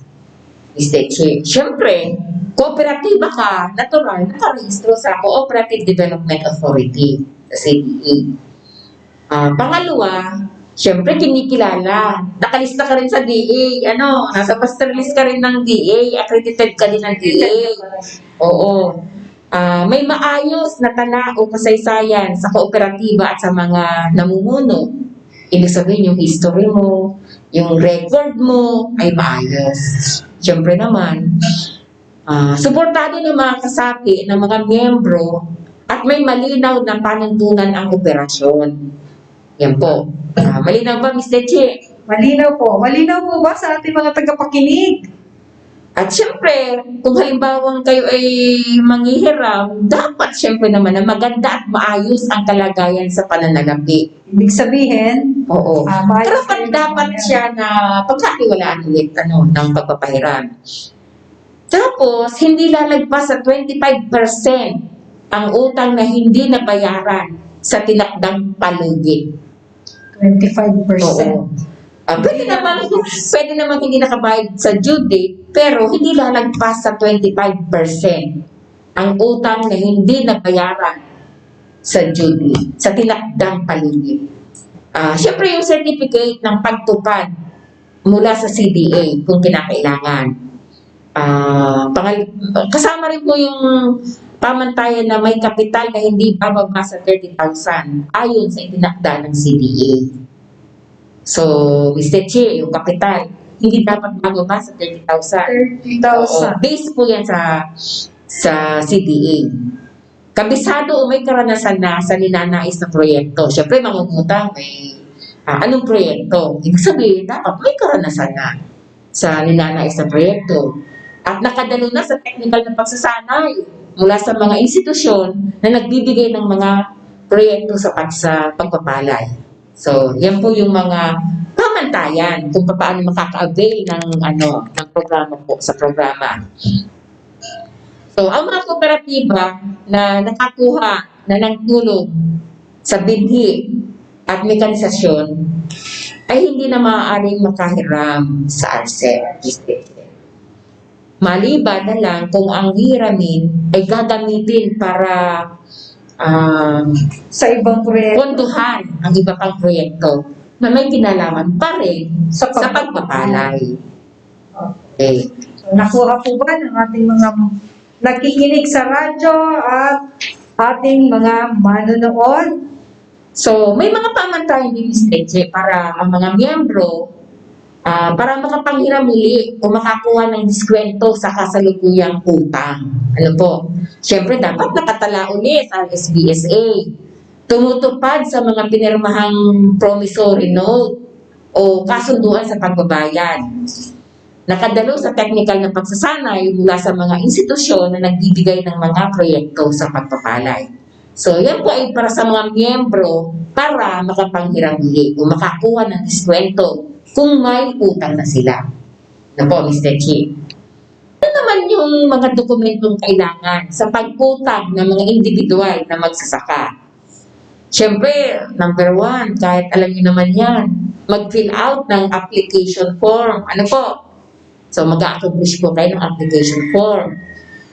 Speaker 2: Stechi. Siyempre, kooperatiba ka, natural, nakarehistro sa Cooperative Development Authority, sa CDA. Pangalawa, siyempre kinikilala. Nakalista ka rin sa DA, nasa master list ka rin ng DA, accredited ka din ng DA. Oo. May maayos na tala o kasaysayan sa kooperatiba at sa mga namumuno. Ibig sabihin yung history mo, yung record mo ay maayos. Siyempre naman, suportado ng mga kasapi ng mga miyembro at may malinaw na panuntunan ang operasyon. Yan po. Malinaw ba, Ms. Leche?
Speaker 1: Malinaw po. Malinaw po ba sa ating mga tagapakinig?
Speaker 2: At syempre, kung halimbawa kayo ay manghihiram, dapat syempre naman na maganda at maayos ang kalagayan sa pananalapi.
Speaker 1: Ibig sabihin,
Speaker 2: Oo.
Speaker 1: maayos
Speaker 2: Dapat siya na pagkatiwalaan ulit ng pagpapahiram. Tapos, hindi lalagpas sa 25% ang utang na hindi nabayaran sa tinakdang palugit.
Speaker 1: 25%.
Speaker 2: Oo. Pwede naman hindi nakabayad sa due date, pero hindi lalagpas sa 25% ang utang na hindi nabayaran sa due date, sa tinakdang palugit. Siyempre yung certificate ng pagtupad mula sa CDA kung kinakailangan. Kasama rin po yung pamantayan na may kapital na hindi bababa sa 30,000 ayon sa itinakda ng CDA. So, Mr. Che, yung kapital, hindi dapat bababa sa 30,000.
Speaker 1: 30,000.
Speaker 2: Base po yan sa CDA. Kabisado o may karanasan na sa ninanais na proyekto. Siyempre, mangungutang may anong proyekto. Ibig sabihin, dapat may karanasan na sa ninanais na proyekto. At nakadalo na sa technical na pagsasanay mula sa mga institusyon na nagbibigay ng mga proyekto sa pagpapalay. So, yan po yung mga pamantayan kung paano makaka-avail ng programa po sa programa. So, ang mga kooperatiba na nakakuha na ng tulong sa binhi at mekanisasyon ay hindi na maaaring makahiram sa RCEP. Maliban na lang kung ang hiramin ay gagamitin para
Speaker 1: Sa ibang proyekto.
Speaker 2: ponduhan ang iba pang proyekto na may kinalaman pa rin
Speaker 1: Sa
Speaker 2: sa pagpapalay. Okay.
Speaker 1: So, nakuha po ba ng ating mga nakikinig sa radyo at ating mga manonood?
Speaker 2: So, may mga pamantayan din, Ms. Leche, para ang mga miyembro para makapanghiram muli o makakuha ng diskwento sa kasalukuyang utang. Ano po? Siyempre, dapat nakatala ulit sa SBSA. Tumutupad sa mga pinirmahang promissory note o kasunduan sa pagbabayad. Nakadalo sa technical na pagsasanay mula sa mga institusyon na nagbibigay ng mga proyekto sa pagpapalay. So, yan po ay para sa mga miyembro para makapanghiram muli o makakuha ng diskwento kung may utang na sila. Ano po, Mr. Chief? Ano naman yung mga dokumentong kailangan sa pag-utang ng mga individual na magsasaka? Siyempre, number 1, kahit alam niyo naman yan, mag-fill out ng application form. Ano po? So, mag-accomplish po kayo ng application form.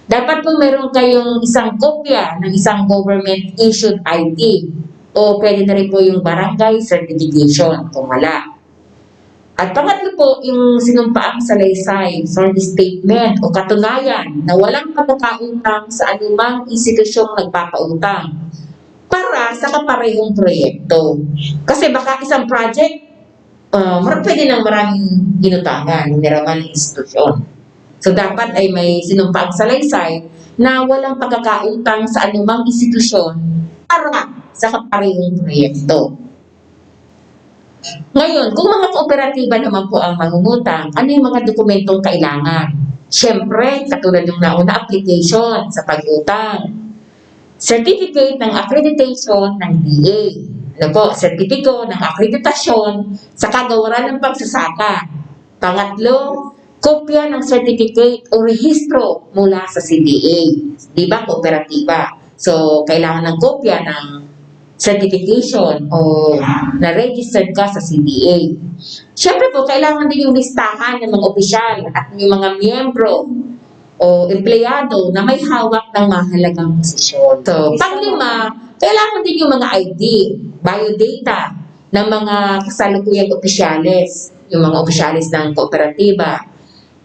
Speaker 2: Dapat po meron kayong isang kopya ng isang government-issued ID o pwede na rin po yung barangay certification kung wala. At pangatlo po, yung sinumpaang salaysay, sorry statement o katunayan na walang pagkakautang sa anumang institusyong nagpapautang para sa kaparehong proyekto. Kasi baka isang project, pwede ng maraming inutangan, niraman ng institusyon. So dapat ay may sinumpaang salaysay na walang pagkakautang sa anumang institusyon para sa kaparehong proyekto. Ngayon, kung mga kooperatiba naman po ang mangungutang, ano yung mga dokumentong kailangan? Siyempre, katulad ng nauna, application sa pag-utang. Certificate ng accreditation ng DA. Ano po, sertipiko ng akreditasyon sa kagawaran ng pagsasaka. Pangatlo, kopya ng certificate o rehistro mula sa CDA. Di ba, kooperatiba? So, kailangan ng kopya ng certification o na-registered ka sa CDA. Siyempre po, kailangan din yung listahan ng mga opisyal at yung mga miyembro o empleyado na may hawak ng mahalagang posisyon. So, panglima, kailangan din yung mga ID, biodata ng mga kasalukuyang opisyales, yung mga opisyales ng kooperatiba,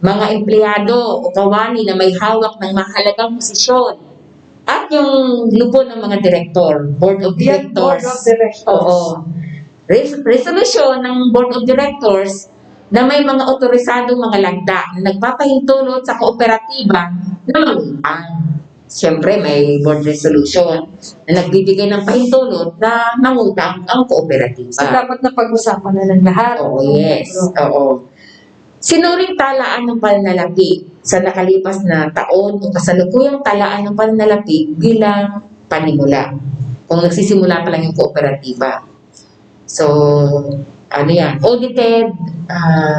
Speaker 2: mga empleyado o kawani na may hawak ng mahalagang posisyon, at yung lupo ng mga director, board of
Speaker 1: Yan,
Speaker 2: directors.
Speaker 1: board of directors.
Speaker 2: Oo. Resolution ng board of directors na may mga otorisadong mga lagda na nagpapahintulot sa kooperatiba na mangutang. Siyempre, may board resolution na nagbibigay ng pahintulot na mangutang ang kooperatiba.
Speaker 1: So, dapat na pag-usapan na ng lahat.
Speaker 2: Oo, yes. Oo. Sinuring talaan ng pananalapi sa nakalipas na taon o kasalukuyang talaan ng pananalapi bilang panimula. Kung nagsisimula pa lang yung kooperatiba. So, ano yan? Audited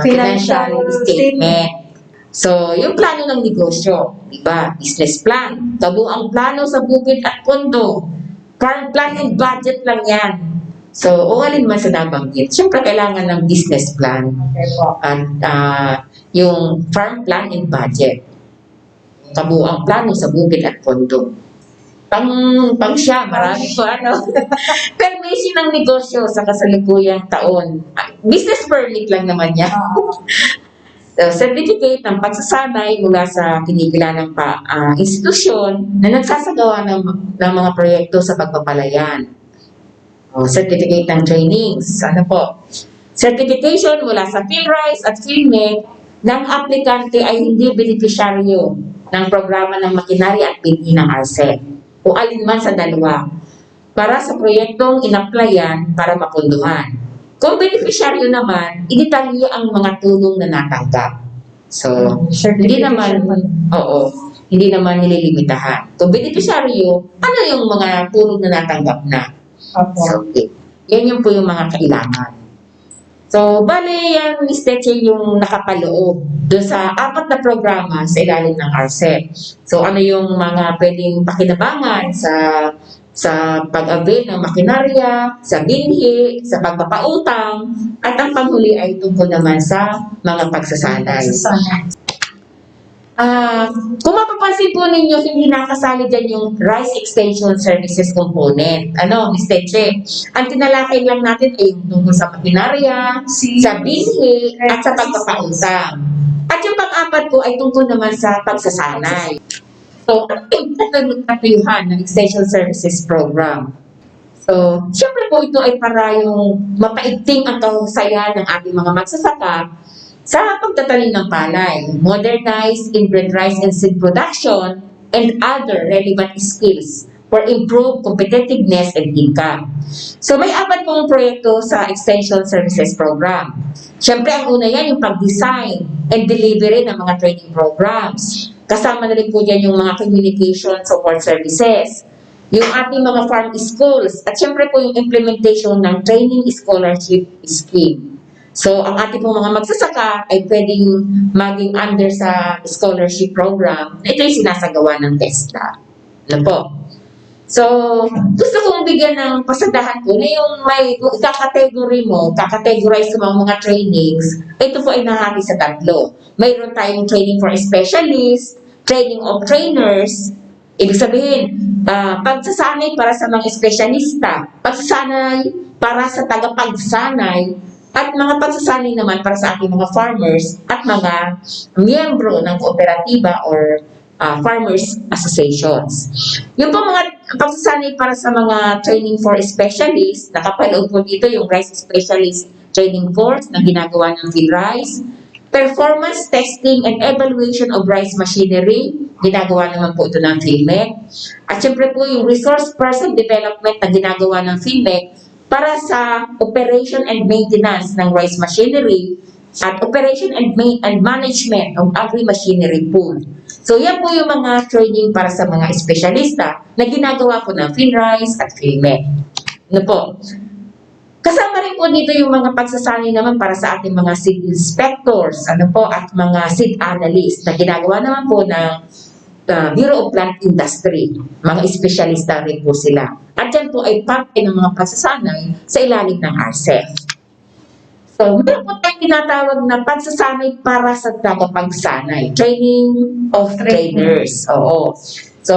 Speaker 2: financial statement. So, yung plano ng negosyo, di ba? Business plan, kabuang plano sa bukid at pondo, farm plan and budget lang yan. So, o alin man sa nabanggit, syempre kailangan ng business plan
Speaker 1: Okay po.
Speaker 2: at yung farm plan and budget. Kabuang plano sa bukid at pondo. Pang siya, marami po ano. Permission ng negosyo sa kasalukuyang taon. Business permit lang naman yan. Certificate ng pagsasanay mula sa kinikilanang institusyon na nagsasagawa ng mga proyekto sa pagpapalayan. Certificate ng trainings. Ano po? Certification mula sa PhilRice at PhilMec ng aplikante ay hindi benepisyaryo ng programa ng makinarya at binhi ng RCEP o alinman sa dalawa para sa proyektong in-applyan para mapunduhan. Kung benepisyaryo naman, iditalyo ang mga tulong na natanggap. So, hindi naman nililimitahan. Kung benepisyaryo, ano yung mga tulong na natanggap na? So, okay. Yan po yung mga kailangan. So, bale yan, Mr. Che, yung nakapaloob doon sa 4 na programa sa ilalim ng RCEP. So, ano yung mga pwedeng pakinabangan sa sa pag-avail ng makinarya, sa binhi, sa pagpapautang, at ang panghuli ay tungkol naman sa mga pagsasanay. Kung mapapansin po ninyo, hindi nakasali dyan yung Rice Extension Services component. Ms. Teche? Ang tinalakay lang natin ay yung tungkol sa makinarya, sa binhi, at sa pagpapautang. At yung pang-apat po ay tungkol naman sa pagsasanay. So, ano yung nagkatayuhan ng Extension Services Program? So, syempre po ito ay para yung mapaigting ang kahusayan ng ating mga magsasaka sa pagtatanim ng palay, modernize inbred rice and seed production, and other relevant skills for improved competitiveness and income. So, may 4 pong proyekto sa Extension Services Program. Syempre, ang una yan yung pag-design and delivery ng mga training programs. Kasama na rin po dyan yung mga communication support services, yung ating mga farm schools, at syempre po yung implementation ng training scholarship scheme. So, ang ating pong mga magsasaka ay pwedeng maging under sa scholarship program na ito yung sinasagawa ng TESDA. Ano po? So, gusto kong bigyan ng pasadahan po na yung may kakategory mo, kakategorize sa mga trainings, ito po ay nahati sa 3. Mayroon tayong training for specialists, training of trainers, ibig sabihin, pagsasanay para sa mga espesyalista, pagsasanay para sa tagapagsanay, at mga pagsasanay naman para sa ating mga farmers at mga miyembro ng kooperatiba or farmers associations. Yung po mga pagsasanay para sa mga training for specialists, nakapaloob po dito yung Rice Specialist Training Course na ginagawa ng PhilRice, performance testing and evaluation of rice machinery, ginagawa naman po ito ng PhilMec, at syempre po yung resource person development na ginagawa ng PhilMec para sa operation and maintenance ng rice machinery at operation and management of agri-machinery pool. So yan po yung mga training para sa mga espesyalista na ginagawa po ng PhilRice at PhilMec. Ano po? Kasama rin po dito yung mga pagsasanay naman para sa ating mga seed inspectors, at mga seed analysts na ginagawa naman po ng Bureau of Plant Industry. Mga espesyalista rin po sila. At yan po ay parte ng mga pagsasanay sa ilalim ng RCEP. So, meron po tayong tinatawag na pagsasanay para sa tagapagsanay. Training of trainers. Oo. So,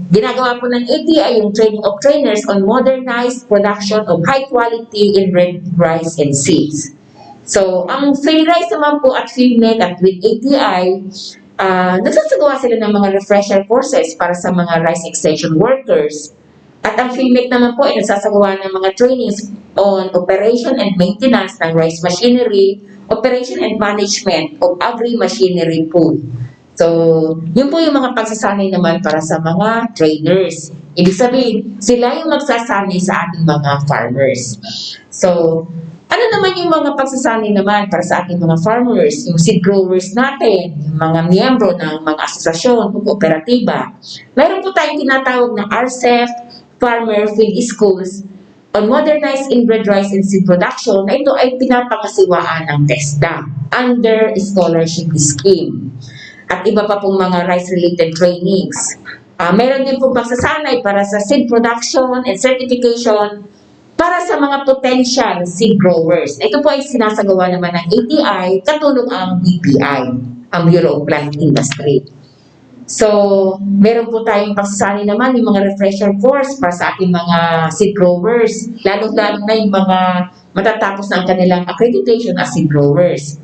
Speaker 2: ginagawa po ng ATI yung training of trainers on modernized production of high-quality inbred rice and seeds. So, ang PhilRice naman po at PhilMec at with ATI, nagsasagawa sila ng mga refresher courses para sa mga rice extension workers. At ang PhilMec naman po ay nagsasagawa ng mga trainings on operation and maintenance ng rice machinery, operation and management of agri-machinery pool. So, yun po yung mga pagsasanay naman para sa mga trainers. Ibig sabihin, sila yung magsasanay sa ating mga farmers. So, ano naman yung mga pagsasanay naman para sa ating mga farmers, yung seed growers natin, yung mga miyembro ng mga asosasyon o kooperatiba. Mayroon po tayong tinatawag na RCEP, Farmer Field Schools, on modernized inbred rice and seed production na ito ay pinapangasiwaan ng TESDA under scholarship scheme. At iba pa pong mga rice-related trainings. Meron din pong pagsasanay para sa seed production and certification para sa mga potential seed growers. Ito po ay sinasagawa naman ng ATI, katulong ang BPI, ang Bureau of Plant Industry. So, meron po tayong pagsasanay naman yung mga refresher course para sa ating mga seed growers, lalo-lalo na yung mga matatapos na ang kanilang accreditation as seed growers.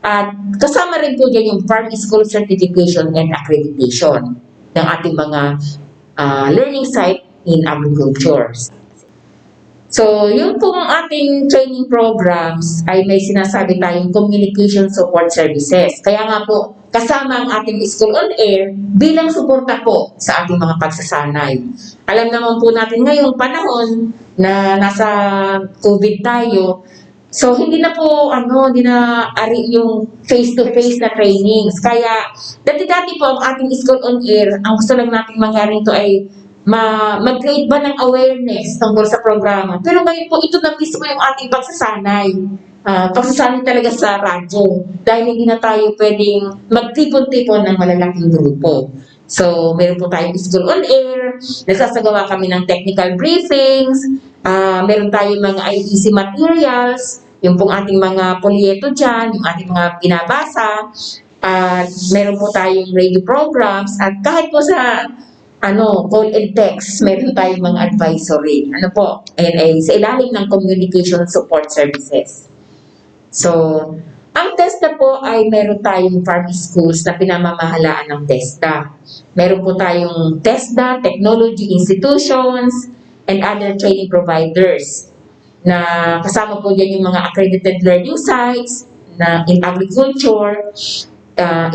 Speaker 2: At kasama rin po dyan yung Farm School Certification and Accreditation ng ating mga learning site in agriculture. So, yung pong ating training programs ay may sinasabi tayong communication support services. Kaya nga po, kasama ang ating School on Air bilang suporta po sa ating mga pagsasanay. Alam naman po natin ngayong panahon na nasa COVID tayo, so hindi na po hindi na ari yung face-to-face na trainings. Kaya dati-dati po ang ating School on Air, ang gusto lang nating mangyari ito ay mag-create ba ng awareness tungkol sa programa. Pero ngayon po, ito na mismo yung ating pagsasanay. Pagsasanay talaga sa radyo. Dahil hindi na tayo pwedeng magtipon-tipon ng malalaking grupo. So, meron po tayong school on air, nagsasagawa kami ng technical briefings, meron tayong mga IEC materials, yung pong ating mga polyeto dyan, yung ating mga binabasa, at meron po tayong radio programs, at kahit po sa call and text, meron tayong mga advisory. Sa ilalim ng communication support services. So, ang TESDA po ay meron tayong farm schools na pinamamahalaan ng TESDA. Meron po tayong TESDA, Technology Institutions, and other training providers na kasama po dyan yung mga accredited learning sites na in agriculture,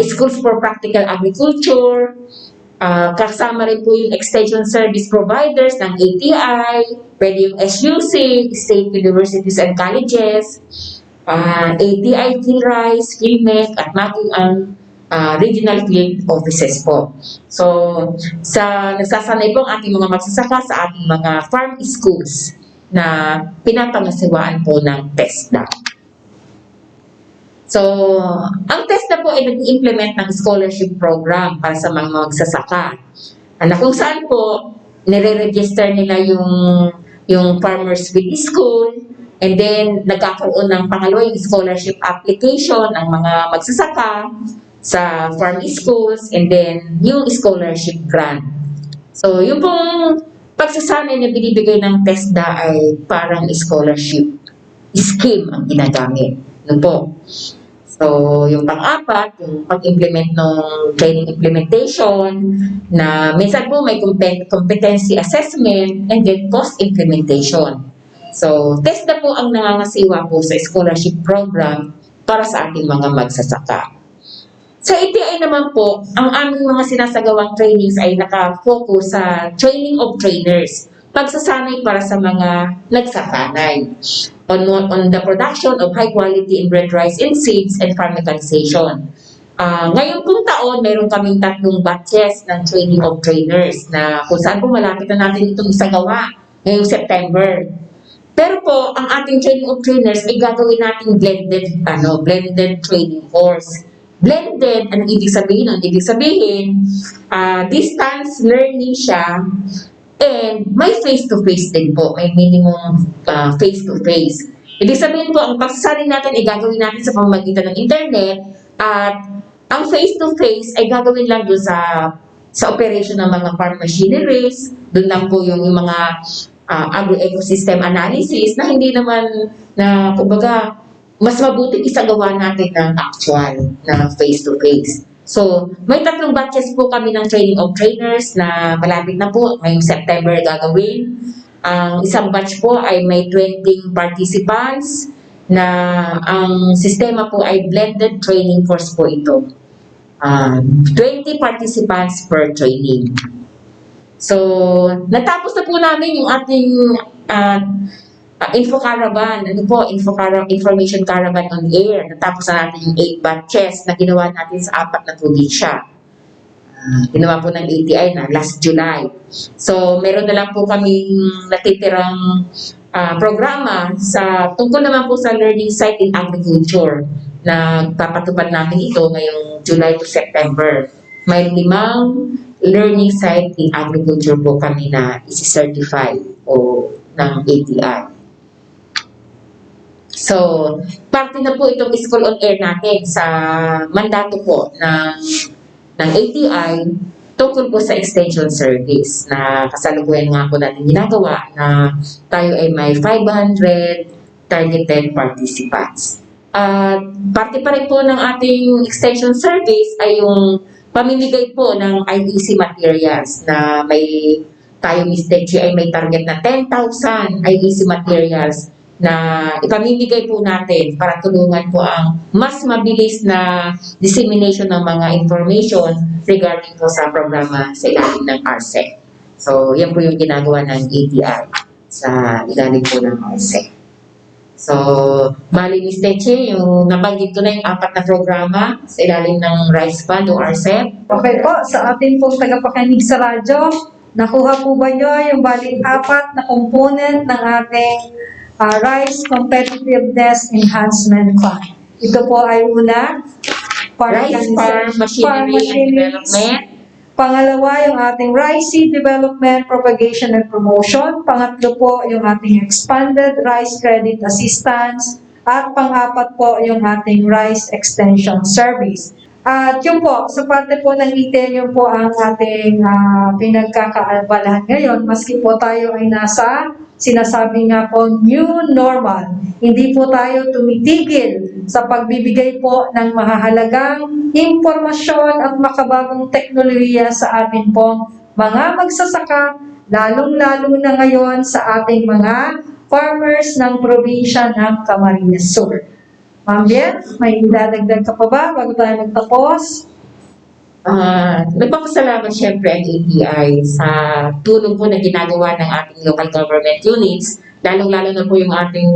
Speaker 2: schools for practical agriculture, kasama rin po yung extension service providers ng ATI, pwede yung SUC, State Universities and Colleges, ATI, PhilRICE, PhilMec, at maging ang regional field offices po. So, nagsasanay po ang ating mga magsasaka sa ating mga farm schools na pinapangasiwaan po ng TESDA. So, ang TESDA po ay nag-implement ng scholarship program para sa mga magsasaka. Na kung saan po, nire-register nila yung Farmers with School, and then nagkakaroon ng pangalawang scholarship application ang mga magsasaka sa farm schools, and then yung scholarship grant. So, yung pong pagsasanay na binibigay ng TESDA ay parang scholarship scheme ang ginagamit. Ano po? So, yung pang-apat, yung pag-implement ng training implementation, na minsan po may competency assessment, and then cost implementation. So, TESDA po ang nangangasiwa po sa scholarship program para sa ating mga magsasaka. Sa ATI naman po, ang aming mga sinasagawang trainings ay nakafocus sa training of trainers, pagsasanay para sa mga nagsasanay on the production of high-quality inbred rice and seeds and farm mechanization. Ngayon pong taon, meron kaming 3 batches ng training of trainers na kung saan po malapit na natin itong isagawa ngayong September. Pero po, ang ating training of trainers ay gagawin natin blended training course. Blended, anong ibig sabihin? Ibig sabihin, distance learning siya, and may face-to-face din po. May minimum face-to-face. Ibig sabihin po, ang pagsasalin natin ay gagawin natin sa pamamagitan ng internet, at ang face-to-face ay gagawin lang doon sa operation ng mga farm machineries. Doon lang po yung mga agro-ecosystem analysis na hindi naman kumbaga, mas mabuting isagawa natin ng actual na face-to-face. So, may 3 batches po kami ng training of trainers na malapit na po, ngayong September gagawin. Ang isang batch po ay may 20 participants na ang sistema po ay blended training course po ito. 20 participants per training. So, natapos na po namin yung ating info caravan, information caravan on air. Natapos na natin yung 8 batches na ginawa natin sa 4 na probinsya. Ginawa po ng ATI na last July. So, meron na lang po kaming natitirang programa tungkol naman po sa learning site in agriculture na papatupad natin ito ngayong July to September. May 5 learning site in agriculture po kami na isi-certify ng ATI. So, parte na po itong school on air natin sa mandato po ng ATI tungkol po sa extension service na kasalukuyan nga po natin ginagawa na tayo ay may 500 targeted participants. At parte pa rin po ng ating extension service ay yung pamimigay po ng IEC materials na tayo Mr. G ay may target na 10,000 IEC materials na ipamimigay po natin para tulungan po ang mas mabilis na dissemination ng mga information regarding po sa programa sa ilalim ng RCEP. So, yan po yung ginagawa ng ATI sa ilalim po ng RCEP. So, bali Ms. Teche, yung nabanggit ko na yung 4 na programa sa ilalim ng Rice Fund o RCEP.
Speaker 1: Okay po, sa ating pong tagapakinig sa radyo, nakuha po ba nyo yung bali 4 na component ng ating Rice Competitiveness Enhancement Fund? Ito po ay una,
Speaker 2: Rice Farm Machinery and Development,
Speaker 1: Pangalawa, yung ating rice seed development, propagation, and promotion. Pangatlo po, yung ating expanded rice credit assistance. At pang-apat po, yung ating rice extension service. At yun po, sa parte po ng ITEL, yun po ang ating pinagkakaabalahan ngayon. Maski po tayo ay nasa sinasabi nga po new normal. Hindi po tayo tumitigil sa pagbibigay po ng mahahalagang impormasyon at makabagong teknolohiya sa ating pong mga magsasaka, lalong-lalo na ngayon sa ating mga farmers ng probinsya ng Camarines Sur. Ma'am Jen, may idadagdag ka pa ba bago tayo magtapos?
Speaker 2: Nagpapasalamat syempre ang ATI sa tulong po na ginagawa ng ating local government units, lalong-lalo na po yung ating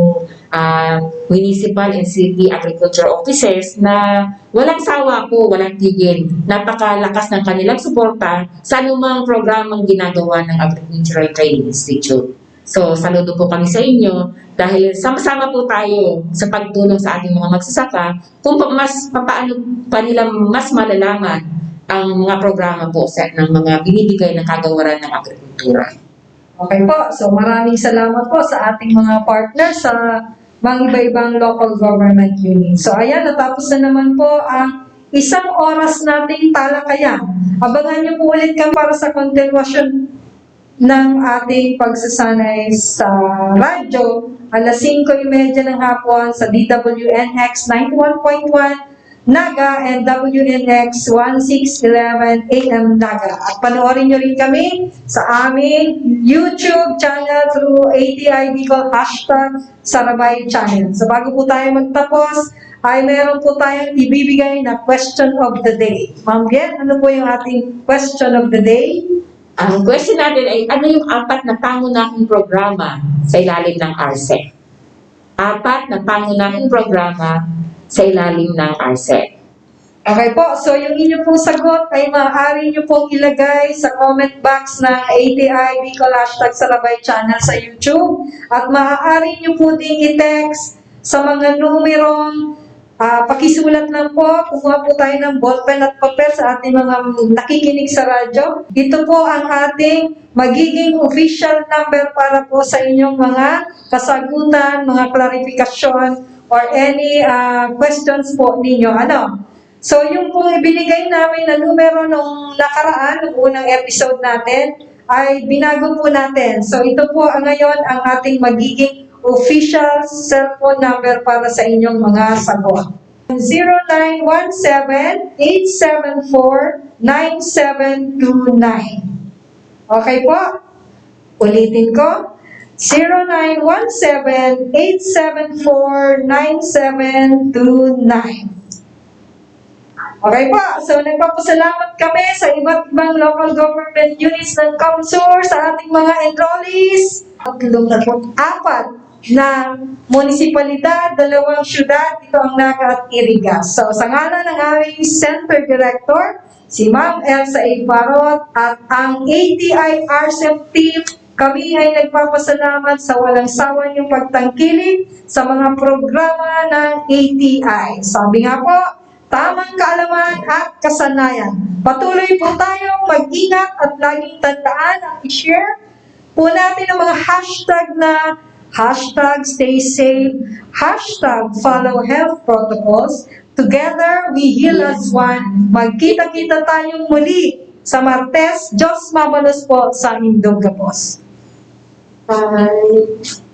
Speaker 2: municipal and city agriculture officers na walang sawa po, walang tigil. Napakalakas ng kanilang suporta sa anumang programang ginagawa ng Agricultural Training Institute. So, saludo po kami sa inyo dahil sama-sama po tayo sa pagtulong sa ating mga magsasaka kung paano pa nila mas malalaman ang mga programa po ng mga binibigay ng kagawaran ng agrikultura.
Speaker 1: Okay po, so maraming salamat po sa ating mga partners sa mga iba-ibang local government units. So ayan, natapos na naman po ang isang oras nating talakayan. Abangan niyo po ulit kami para sa continuation ng ating pagsasanay sa radyo alas 5:30 ng hapon sa DWNX 91.1 Naga and WNX 1611 AM Naga. At panoorin nyo rin kami sa aming YouTube channel through ATI Bicol #Sarabay channel. So bago po tayo magtapos, ay meron po tayong ibibigay na question of the day. Ma'am Bien, ano po yung ating question of the day?
Speaker 2: Ang question natin ay ano yung 4 na pangunahing programa sa ilalim ng RCEP? 4 na pangunahing programa sa ilalim ng RCEP.
Speaker 1: Okay po, so yung inyo pong sagot ay maaari nyo pong ilagay sa comment box ng ATI Bicol #Sarabay channel sa YouTube at maaari nyo po ding i-text sa mga numerong pakisulat lang po, kumuha po tayo ng ballpen at papel sa ating mga nakikinig sa radyo. Ito po ang ating magiging official number para po sa inyong mga kasagutan, mga klarifikasyon, or any questions po ninyo. So, yung pong ibinigay namin na numero nung nakaraan, nung unang episode natin, ay binago po natin. So, ito po ngayon ang ating magiging official cellphone number para sa inyong mga sagot. 0917-874-9729. Okay po? Ulitin ko. 0917-874-9729. Okay po, so nagpapasalamat kami sa iba't ibang local government units ng COMSUR sa ating mga enrollees. 34 na munisipalidad, 2 syudad, ito ang Naga at Irigas. So sa ngalan ng aming Center Director, si Ma'am Elsa Ibarot at ang ATI RCEP team, kami ay nagpapasalamat sa walang sawa niyong pagtangkilik sa mga programa ng ATI. Sabi nga po, tamang kaalaman at kasanayan. Patuloy po tayong mag-ingat at laging tandaan at i-share po natin ang mga hashtag na #StaySafe, #Follow Health Protocols. Together, we heal as one. Magkita-kita tayong muli sa Martes. Diyos mabalos po sa Indog Gapos.
Speaker 2: Bye!